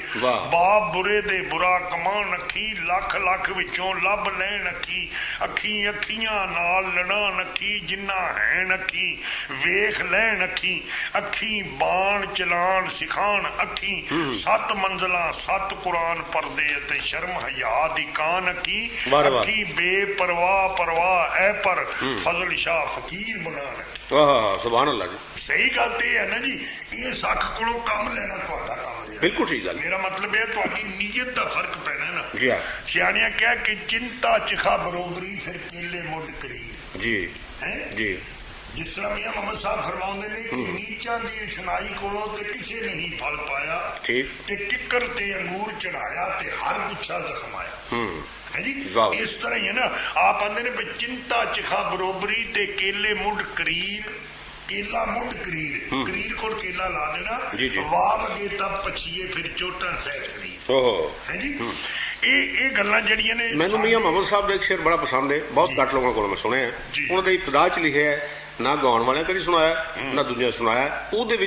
ਬਾਪ ਬੁਰੇ ਦੇ ਬੁਰਾ ਕਮਾਨ ਅੱਖੀ, ਲੱਖ ਲੱਖ ਵਿੱਚੋਂ ਲੱਭ ਲੈਣ ਅੱਖੀ, ਅੱਖੀ ਅੱਖੀਆਂ ਨਾਲ ਲੜਾਂ ਅੱਖੀ, ਜਿੰਨਾ ਹੈਣ ਅੱਖੀ ਵੇਖ ਲੈਣ ਅੱਖੀ, ਅੱਖੀ ਬਾਣ ਚਲਾਣ ਸਿਖਾਣ ਅੱਖੀ, 7 ਮੰਜ਼ਲਾਂ 7 ਕੁਰਾਨ ਪਰਦੇ ਅਤੇ ਸ਼ਰਮ ਹਯਾ ਦੀ ਕਾਨ ਅੱਖੀ, ਅੱਖੀ ਬੇਪਰਵਾਹ ਪਰਵਾਹ ਐ ਪਰ ਫਜ਼ਲ ਸ਼ਾਹ ਫਕੀਰ ਬਣਾਣ ਅੱਖੀ। ਵਾਹ ਸੁਭਾਨ ਅੱਲਾਹ ਜੀ। ਸਹੀ ਗੱਲ ਤੇ ਇਹ ਹੈ ਨਾ ਜੀ, ਇਹ ਸੱਖ ਕੋਲੋਂ ਕੰਮ ਲੈਣਾ ਤੁਹਾਡਾ ਕੰਮ। ਬਿਲਕੁਲ ਠੀਕ ਗੱਲ। ਮੇਰਾ ਮਤਲਬ ਇਹ ਤੁਹਾਡੀ ਨੀਅਤ ਦਾ ਫਰਕ ਪੈਣਾ ਨਾ ਜੀ। ਸਿਆਣਿਆਂ ਕਿਹਾ ਕਿ ਚਿੰਤਾ ਚਿਖਾ ਬਰੋਬਰੀ, ਫਿਰ ਕੇਲੇ ਮੁੱਢ ਕਰੀਰ ਜੀ ਹੈ ਜੀ। ਜਿਸ ਤਰ੍ਹਾਂ ਮੀਆਂ ਮੁਹੰਮਦ ਸਾਹਿਬ ਫਰਮਾਉਂਦੇ ਨੇ ਕਿ ਨੀਚਾਂ ਦੀ ਇਸ਼ਨਾਈ ਕੋਲੋਂ ਤੇ ਕਿਸੇ ਨਹੀਂ ਫਲ ਪਾਇਆ, ਤੇ ਕਿੱਕਰ ਤੇ ਅੰਗੂਰ ਚੜਾਇਆ ਤੇ ਹਰ ਗੁੱਛਾ ਜ਼ਖਮਾਇਆ ਹੈ ਜੀ। ਇਸ ਤਰ੍ਹਾਂ ਹੀ ਹੈ ਨਾ, ਆਪ ਆਂਦੇ ਨੇ ਵੀ ਚਿੰਤਾ ਚਿਖਾ ਬਰੋਬਰੀ ਤੇ ਕੇਲੇ ਮੁੱਢ ਕਰੀਰ, ਕੇਲਾ ਮੁੱਢ ਕਰੀਰ ਕੋਲ ਕੇਲਾ ਲਾ ਦੇਣਾ, ਵਾਹ ਅੱਗੇ ਤਾਂ ਪਛੀਏ ਫਿਰ ਚੋਟਾਂ ਸਹਿਸਰੀ। ਹੈ ਜੀ, ਇਹ ਗੱਲਾਂ ਜਿਹੜੀਆਂ ਨੇ ਮੈਨੂੰ ਮੀਆਂ ਮੁਹੰਮਦ ਸਾਹਿਬ ਦਾ ਇੱਕ ਸ਼ੇਰ ਬੜਾ ਪਸੰਦ ਹੈ, ਬਹੁਤ ਘੱਟ ਲੋਕਾਂ ਕੋਲ ਮੈਂ ਸੁਣਿਆ। ਉਹਨਾਂ ਦੇ ਇਬਤਦਾ ਚ ਲਿਖਿਆ, ਨਾ ਗਾਉਣ ਵਾਲਿਆਂ ਕਦੀ ਸੁਣਾਇਆ ਨਾ ਦੂਜਿਆਂ ਸੁਣਾਇਆ। ਉਹਦੇ ਵਿੱਚ